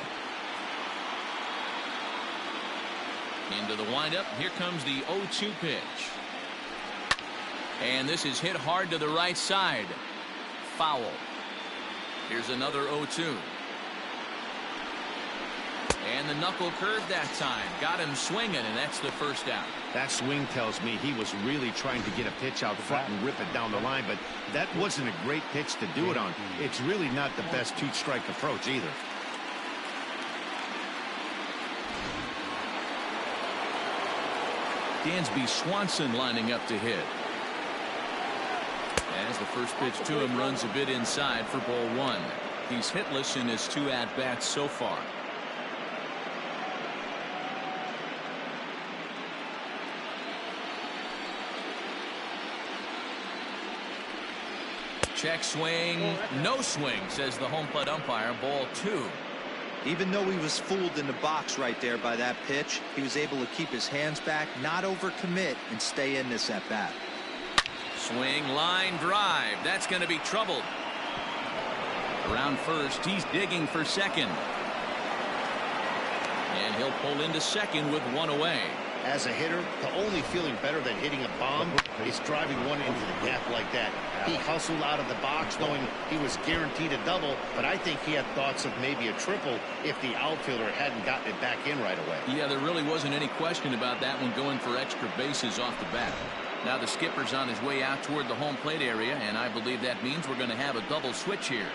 Into the windup. Here comes the 0-2 pitch. And this is hit hard to the right side. Foul. Here's another 0-2. And the knuckle curve that time. Got him swinging, and that's the first out. That swing tells me he was really trying to get a pitch out front and rip it down the line, but that wasn't a great pitch to do it on. It's really not the best 2-strike approach either. Dansby Swanson lining up to hit. As the first pitch to him runs a bit inside for ball 1. He's hitless in his 2 at-bats so far. Check swing, no swing, says the home plate umpire. Ball 2. Even though he was fooled in the box right there by that pitch, he was able to keep his hands back, not overcommit, and stay in this at bat. Swing, line drive. That's going to be troubled. Around first, he's digging for second. And he'll pull into second with 1 away. As a hitter, the only feeling better than hitting a bomb is driving one into the gap like that. He hustled out of the box knowing he was guaranteed a double, but I think he had thoughts of maybe a triple if the outfielder hadn't gotten it back in right away. Yeah, there really wasn't any question about that one going for extra bases off the bat. Now the skipper's on his way out toward the home plate area, and I believe that means we're going to have a double switch here.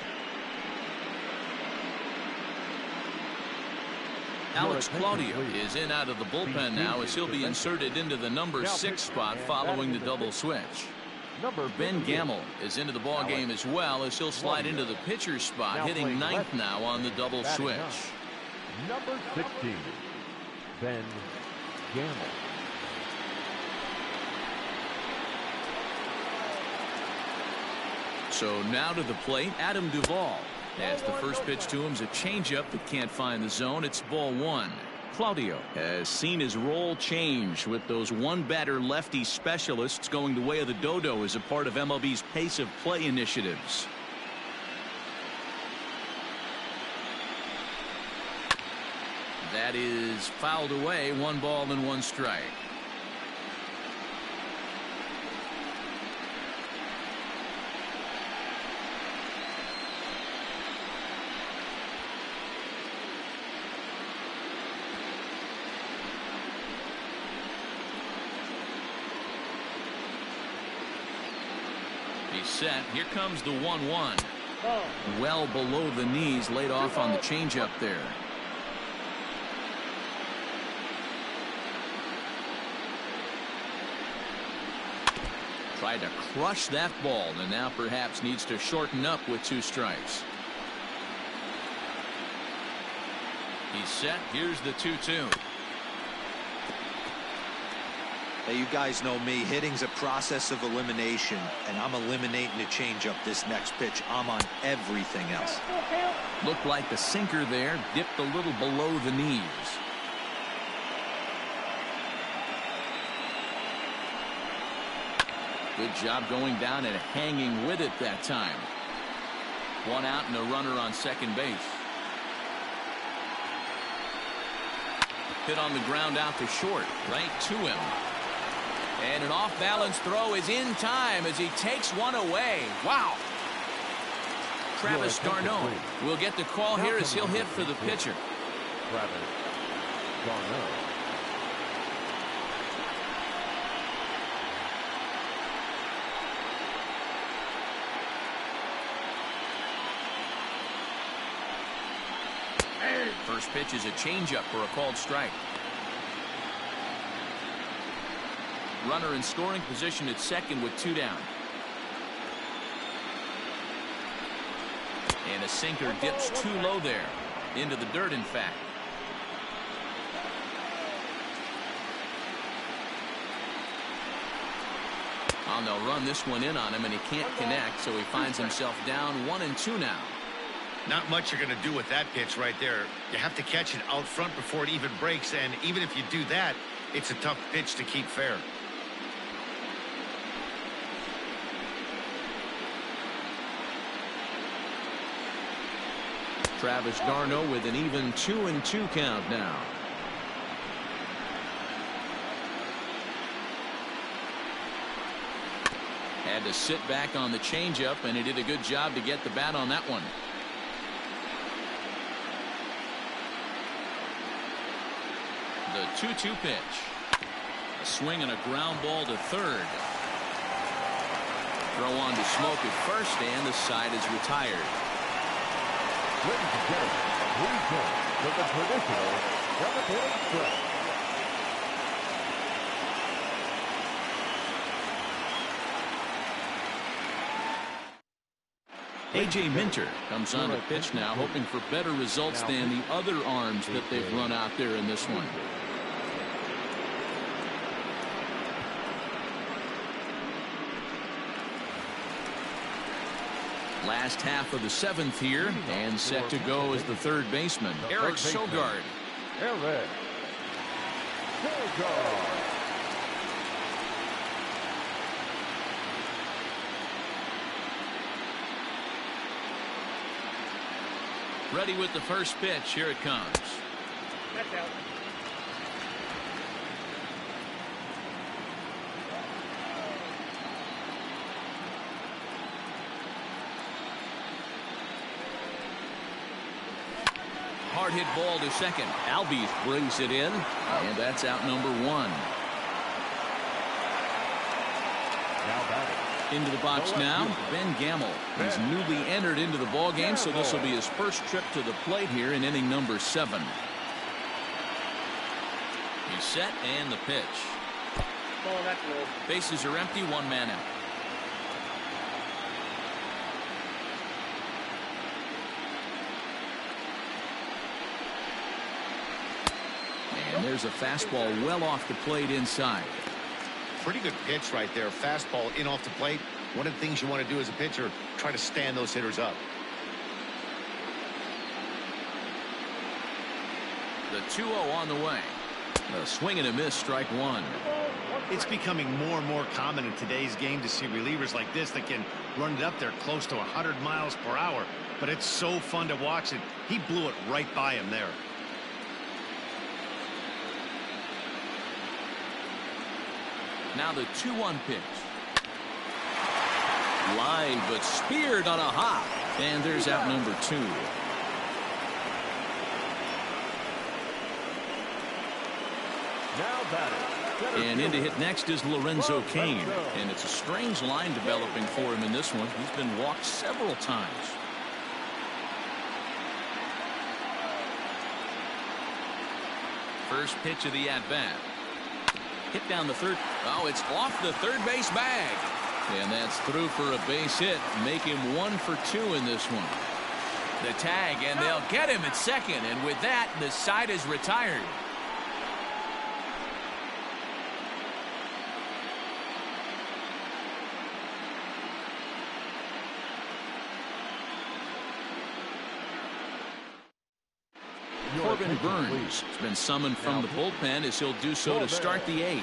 Alex Claudio is in out of the bullpen now as he'll be inserted into the number 6 spot following the double switch. Ben Gamble is into the ball game as well as he'll slide into the pitcher's spot, hitting 9th now on the double switch. Number 16, Ben Gamble. So now to the plate, Adam Duvall. As the first pitch to him's a changeup that can't find the zone. It's ball 1. Claudio has seen his role change with those one-batter lefty specialists going the way of the dodo as a part of MLB's pace of play initiatives. That is fouled away. 1 ball and 1 strike. He's set. Here comes the 1-1. Well below the knees, laid off on the changeup there. Tried to crush that ball, and now perhaps needs to shorten up with 2 strikes. He's set. Here's the 2-2. Hey, you guys know me. Hitting's a process of elimination, and I'm eliminating the changeup this next pitch. I'm on everything else. Looked like the sinker there, dipped a little below the knees. Good job going down and hanging with it that time. 1 out and a runner on second base. Hit on the ground out to short, right to him. And an off-balance throw is in time as he takes one away. Wow. Travis d'Arnaud will get the call here as he'll hit for the pitcher. Travis d'Arnaud. First pitch is a changeup for a called strike. Runner in scoring position at second with 2 down. And a sinker dips too low there. Into the dirt, in fact. And they'll run this one in on him, and he can't connect, so he finds himself down 1-2 now. Not much you're going to do with that pitch right there. You have to catch it out front before it even breaks, and even if you do that, it's a tough pitch to keep fair. Travis d'Arnaud with an even 2-2 count now. Had to sit back on the changeup, and he did a good job to get the bat on that one. The 2-2 pitch. A swing and a ground ball to third. Throw on to Smoke at first, and the side is retired. Ladies and gentlemen, please join with the traditional cemetery stretch. A.J. Minter comes on to pitch now, hoping for better results than the other arms that they've run out there in this one. Last half of the 7th here, and set to go as the third baseman, Eric Sogard. Eric Sogard. Ready with the first pitch. Here it comes. That's out. Hard hit ball to second. Albies brings it in, and that's out number 1. Now batting. Into the box now, Ben Gamble. He's newly entered into the ball game, so this will be his first trip to the plate here in inning number 7. He's set and the pitch. Oh, that's low. Bases are empty, 1 man out. And there's a fastball well off the plate inside. Pretty good pitch right there. Fastball in off the plate. One of the things you want to do as a pitcher, try to stand those hitters up. The 2-0 on the way. A swing and a miss, strike 1. It's becoming more and more common in today's game to see relievers like this that can run it up there close to 100 miles per hour. But it's so fun to watch it. He blew it right by him there. Now the 2-1 pitch. Line but speared on a hop. And there's out number 2. Now batting. And in to hit next is Lorenzo Cain. And it's a strange line developing for him in this one. He's been walked several times. First pitch of the at-bat. Hit down the third. Oh, it's off the third base bag. And that's through for a base hit. Make him 1 for 2 in this one. The tag, and they'll get him at second. And with that, the side is retired. Corbin Burns has been summoned from the bullpen as he'll do so to start the 8th.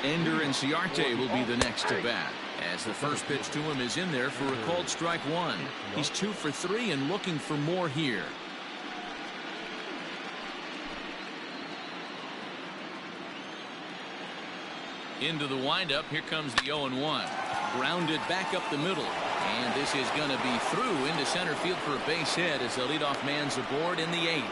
Ender and Ciarte will be the next to bat, as the first pitch to him is in there for a called strike 1. He's 2 for 3 and looking for more here. Into the windup. Here comes the 0-1. Grounded back up the middle. And this is going to be through into center field for a base hit as the leadoff man's aboard in the 8th.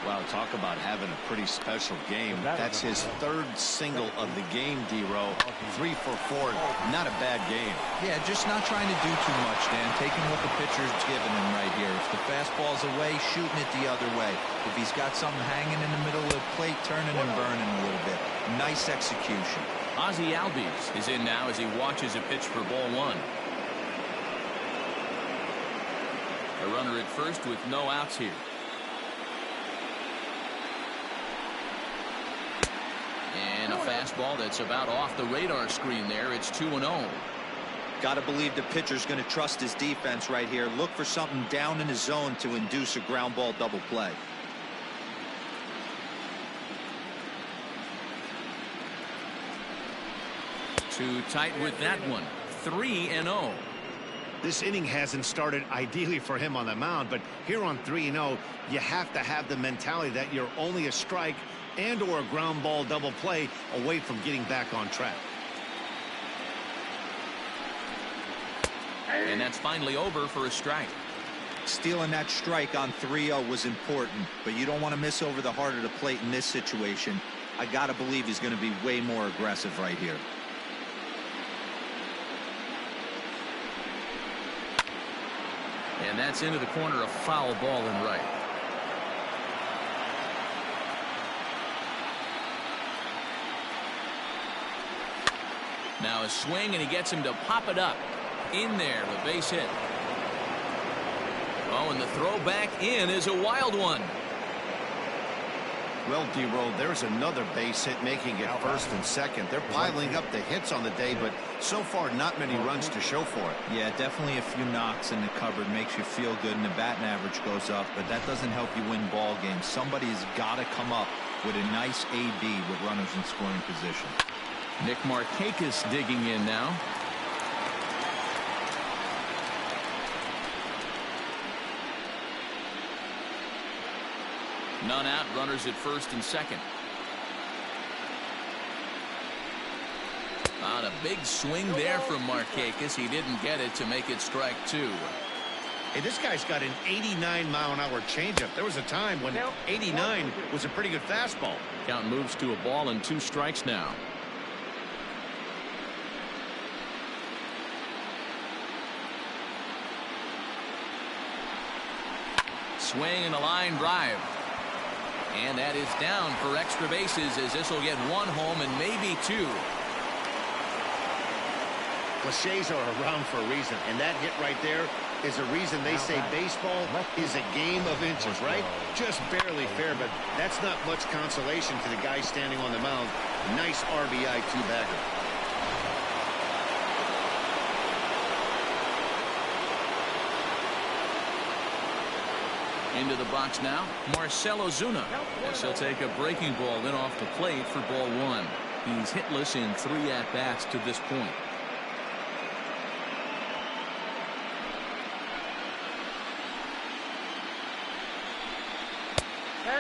Wow, talk about having a pretty special game. That's his 3rd single of the game, D-Row. 3 for 4. Not a bad game. Yeah, just not trying to do too much, Dan. Taking what the pitcher's giving him right here. If the fastball's away, shooting it the other way. If he's got something hanging in the middle of the plate, turning and burning a little bit. Nice execution. Ozzie Albies is in now as he watches a pitch for ball 1. A runner at first with no outs here. And a fastball that's about off the radar screen there. It's 2-0. Got to believe the pitcher's going to trust his defense right here. Look for something down in his zone to induce a ground ball double play. Too tight with that one. 3-0. This inning hasn't started ideally for him on the mound, but here on 3-0, you have to have the mentality that you're only a strike and or a ground ball double play away from getting back on track. And that's finally over for a strike. Stealing that strike on 3-0 was important, but you don't want to miss over the heart of the plate in this situation. I got to believe he's going to be way more aggressive right here. And that's into the corner, a foul ball and right. Now a swing, and he gets him to pop it up. In there, the base hit. Oh, and the throw back in is a wild one. Well, D-Roll, there's another base hit making it first and second. They're piling up the hits on the day, but so far not many runs to show for it. Yeah, definitely a few knocks in the cupboard makes you feel good, and the batting average goes up, but that doesn't help you win ball games. Somebody's got to come up with a nice AB with runners in scoring position. Nick Markakis digging in now. None out, runners at first and second. On a big swing there from Markakis. He didn't get it to make it strike 2. Hey, this guy's got an 89-mile-an-hour changeup. There was a time when 89 was a pretty good fastball. Count moves to a ball and 2 strikes now. Swing and a line drive. And that is down for extra bases, as this will get 1 home and maybe 2. Cliches are around for a reason, and that hit right there is a reason they say baseball is a game of inches, right? Just barely fair, but that's not much consolation to the guy standing on the mound. Nice RBI two-bagger. Into the box now, Marcell Ozuna. Yes, he'll take a breaking ball in off the plate for ball 1. He's hitless in 3 at-bats to this point.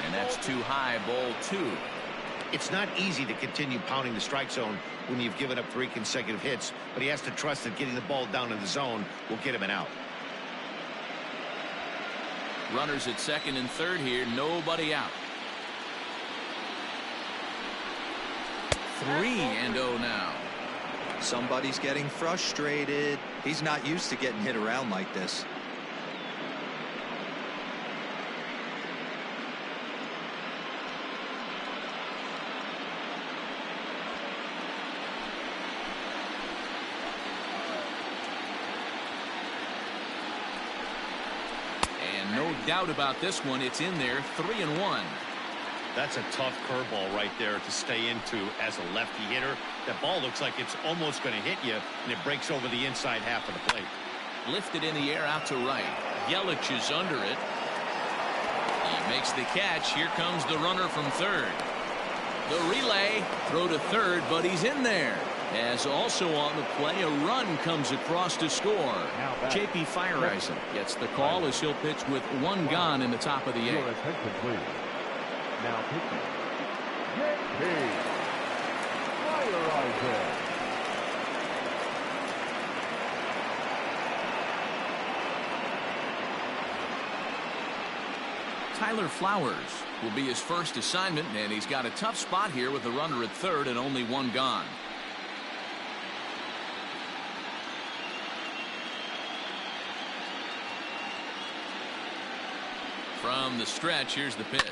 And that's too high, ball 2. It's not easy to continue pounding the strike zone when you've given up 3 consecutive hits, but he has to trust that getting the ball down in the zone will get him an out. Runners at second and third here, nobody out. 3-0 now. Somebody's getting frustrated. He's not used to getting hit around like this. No doubt about this one. It's in there. 3-1. That's a tough curveball right there to stay into as a lefty hitter. That ball looks like it's almost going to hit you, and it breaks over the inside half of the plate. Lifted in the air out to right. Yelich is under it. He makes the catch. Here comes the runner from third. The relay. Throw to third, but he's in there. As also on the play, a run comes across to score. J.P. Fireisen gets the call as he'll pitch with 1 gone in the top of the 8th. Now pitching, J.P. Fireisen. Tyler Flowers will be his first assignment, and he's got a tough spot here with the runner at third and only 1 gone. From the stretch, here's the pitch.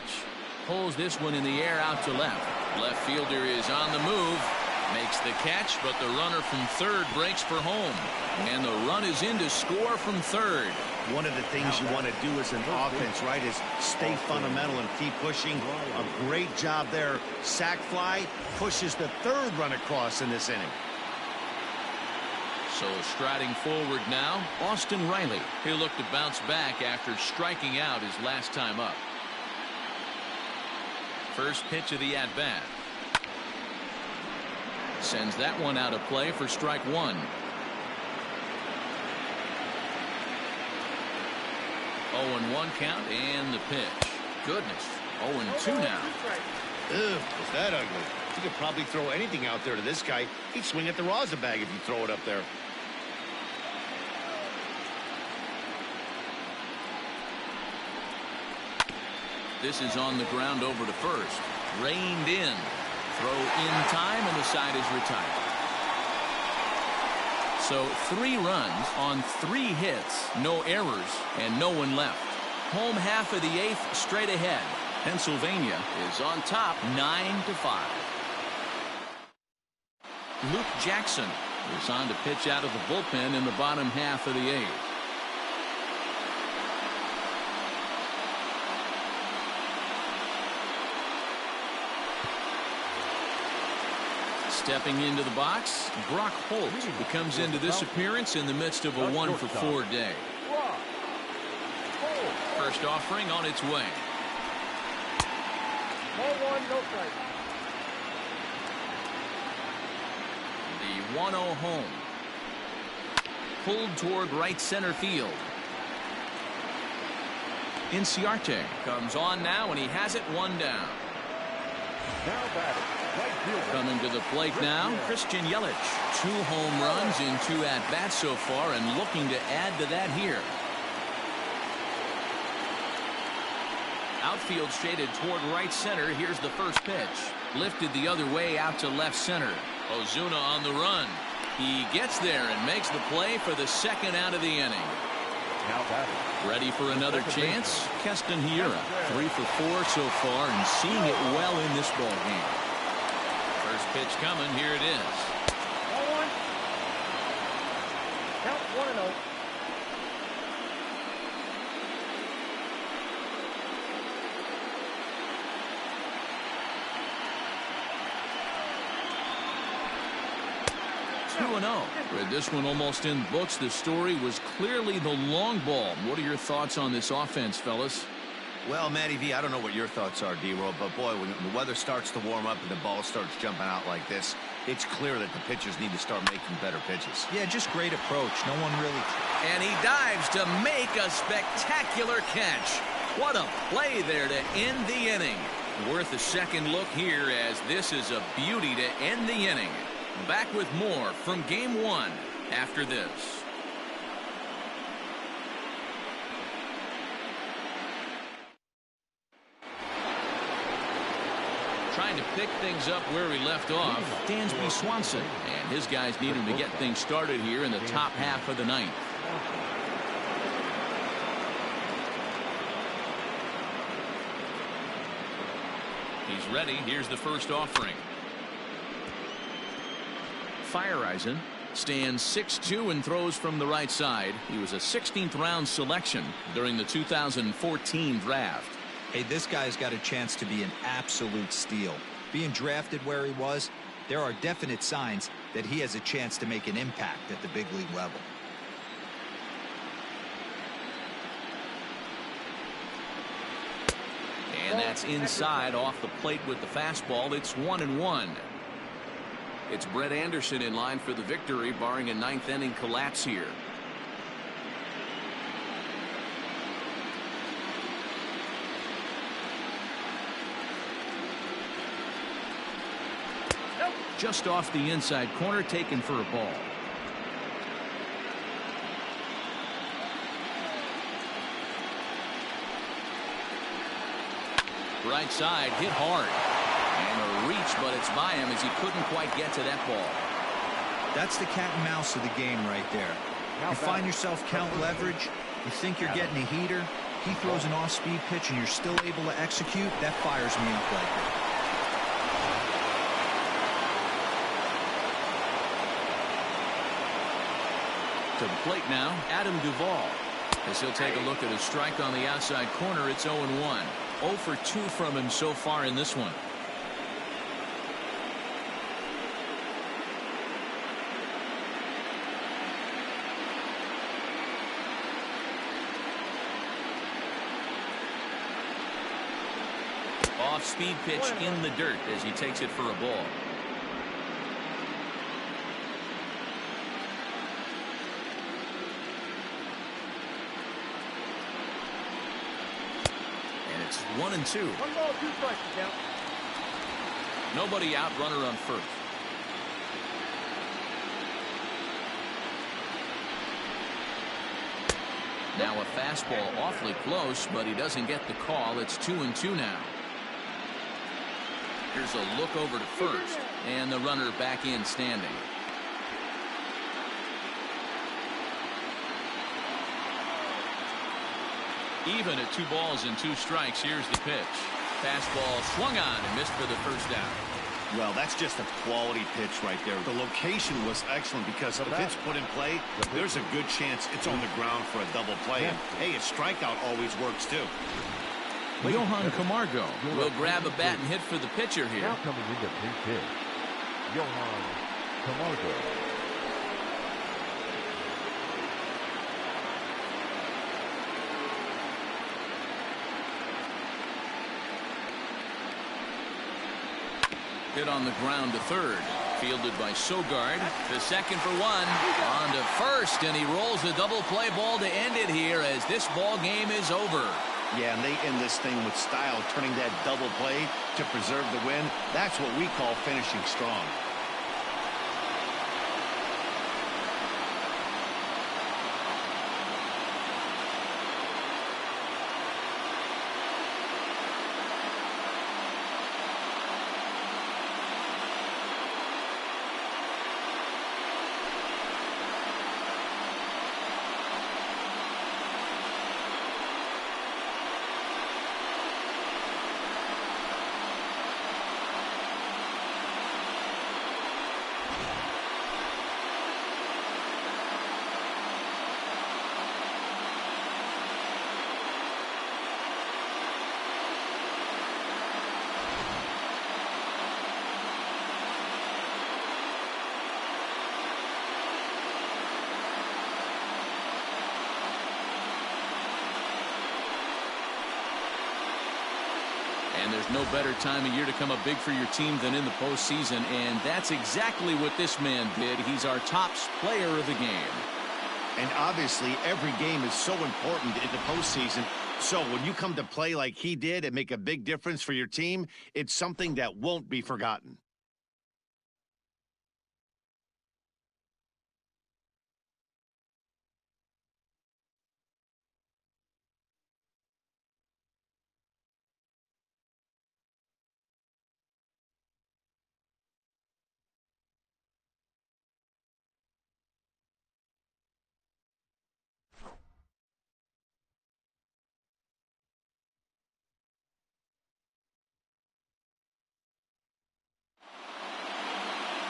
Pulls this one in the air out to left. Left fielder is on the move. Makes the catch, but the runner from third breaks for home. And the run is in to score from third. One of the things you want to do as an offense, right, is stay fundamental and keep pushing. A great job there. Sac fly pushes the third run across in this inning. So striding forward now, Austin Riley. He'll look to bounce back after striking out his last time up. First pitch of the at-bat. Sends that one out of play for strike 1. 0-1 count and the pitch. Goodness. 0-2 now. Ugh, is that ugly? You could probably throw anything out there to this guy. He'd swing at the rosin bag if you throw it up there. This is on the ground over to first. Reined in. Throw in time, and the side is retired. So 3 runs on 3 hits, no errors, and no one left. Home half of the 8th straight ahead. Pennsylvania is on top 9-5. Luke Jackson is on to pitch out of the bullpen in the bottom half of the 8th. Stepping into the box, Brock Holt, who comes into this appearance in the midst of a 1-for-4 day. First offering on its way. Ball 1, no strike. The 1-0 home. Pulled toward right center field. Inciarte comes on now, and he has it 1 down. Now batting, right fielder. Coming to the plate now, Christian Yelich. 2 home runs in 2 at-bats so far, and looking to add to that here. outfield shaded toward right center. Here's the first pitch. Lifted the other way out to left center. Ozuna on the run. He gets there and makes the play for the second out of the inning. Ready for another chance? Keston Hiura, 3 for 4 so far and seeing it well in this ball game. First pitch coming. Here it is. 1-1. Count 1-0. With this one almost in books, the story was clearly the long ball. What are your thoughts on this offense, fellas? Well, Matty V, I don't know what your thoughts are, D-Roll, but boy, when the weather starts to warm up and the ball starts jumping out like this, it's clear that the pitchers need to start making better pitches. Yeah, just great approach. No one really... And he dives to make a spectacular catch. What a play there to end the inning. Worth a second look here, as this is a beauty to end the inning. Back with more from Game 1 after this. Trying to pick things up where he left off, Dansby Swanson. And his guys need him to get things started here in the top half of the ninth. He's ready. Here's the first offering. Fireisen stands 6'2" and throws from the right side. He was a 16th round selection during the 2014 draft. Hey, this guy's got a chance to be an absolute steal. Being drafted where he was, there are definite signs that he has a chance to make an impact at the big league level. And that's inside off the plate with the fastball. It's 1-1. It's Brett Anderson in line for the victory, barring a ninth inning collapse here. Just off the inside corner, taken for a ball. Right side, hit hard. And a reach, but it's by him as he couldn't quite get to that ball. That's the cat and mouse of the game right there. You find yourself count leverage, you think you're getting a heater, he throws an off-speed pitch and you're still able to execute, that fires me up like that. To the plate now, Adam Duvall. As he'll take a look at a strike on the outside corner, it's 0-1. 0 for 2 from him so far in this one. Off-speed pitch in the dirt as he takes it for a ball. And it's 1-2. 1 ball, 2 strikes to count. Nobody out, runner on first. Now a fastball awfully close, but he doesn't get the call. It's 2-2 now. Here's a look over to first, and the runner back in standing. Even at 2 balls and 2 strikes, here's the pitch. Fastball swung on and missed for the first down. Well, that's just a quality pitch right there. The location was excellent because if it's put in play, there's a good chance it's on the ground for a double play. And, hey, a strikeout always works, too. Johan Camargo will grab a bat and hit for the pitcher here. Now coming into pinch hit, Johan Camargo. Hit on the ground to third. Fielded by Sogard. The second for 1. On to first, and he rolls the double play ball to end it here as this ball game is over. Yeah, and they end this thing with style, turning that double play to preserve the win. That's what we call finishing strong. And there's no better time of year to come up big for your team than in the postseason, and that's exactly what this man did. He's our top player of the game. And obviously, every game is so important in the postseason. So when you come to play like he did and make a big difference for your team, it's something that won't be forgotten.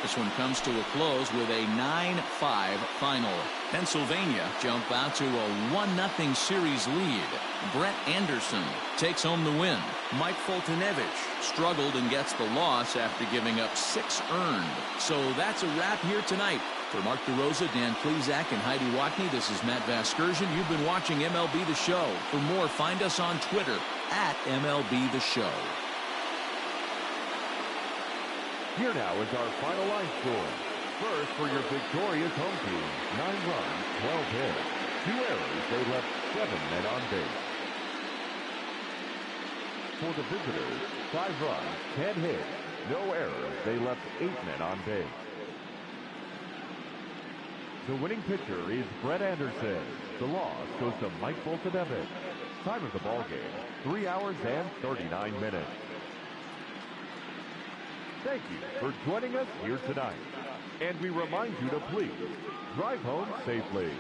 This one comes to a close with a 9-5 final. Pennsylvania jump out to a 1-0 series lead. Brett Anderson takes home the win. Mike Foltynewicz struggled and gets the loss after giving up 6 earned. So that's a wrap here tonight. For Mark DeRosa, Dan Plesac, and Heidi Watney, this is Matt Vasgersian. You've been watching MLB The Show. For more, find us on Twitter at MLB The Show. Here now is our final line score. First for your victorious home team, 9 runs, 12 hits. 2 errors, they left 7 men on base. For the visitors, 5 runs, 10 hits, no errors, they left 8 men on base. The winning pitcher is Brett Anderson. The loss goes to Mike Foltynewicz. Time of the ball game, 3 hours and 39 minutes. Thank you for joining us here tonight. And we remind you to please drive home safely.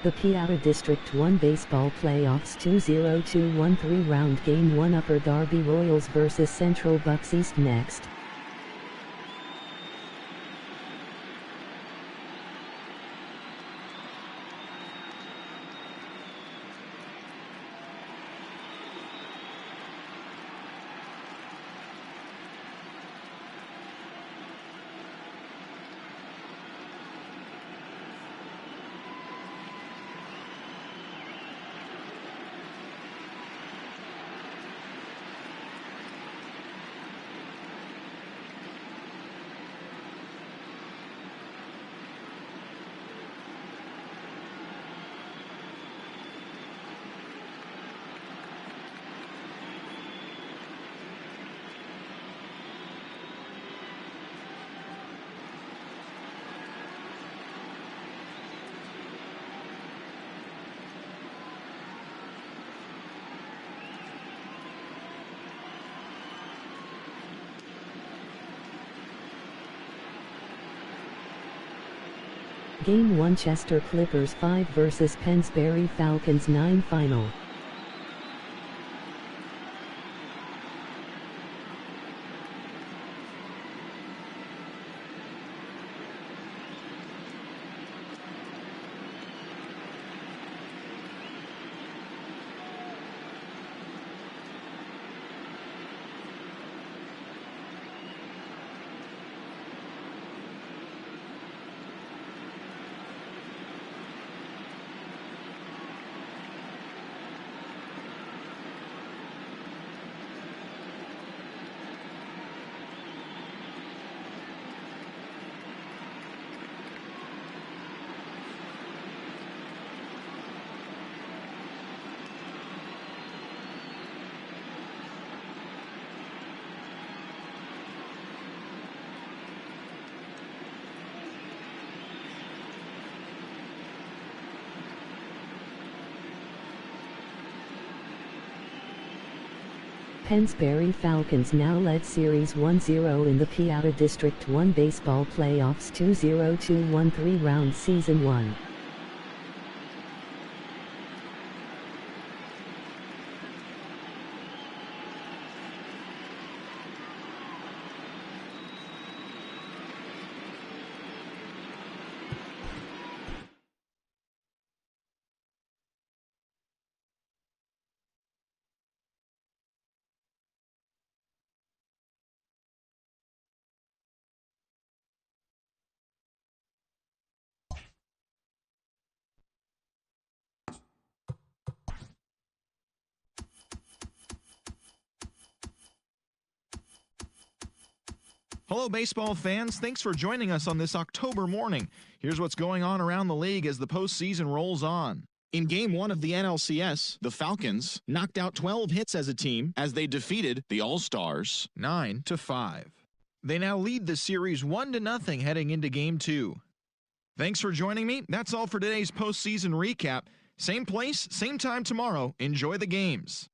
The Piaa District 1 Baseball Playoffs 2-0-2-1 round Game 1 Upper Darby Royals vs Central Bucks East next. Game 1 Chester Clippers 5 vs Pennsbury Falcons 9 final. Pennsbury Falcons now led Series 1-0 in the Piaa District 1 Baseball Playoffs 2-0-2-1-3 round Season 1. Hello, baseball fans. Thanks for joining us on this October morning. Here's what's going on around the league as the postseason rolls on. In Game 1 of the NLCS, the Falcons knocked out 12 hits as a team as they defeated the All-Stars 9-5. They now lead the series 1-0 heading into Game 2. Thanks for joining me. That's all for today's postseason recap. Same place, same time tomorrow. Enjoy the games.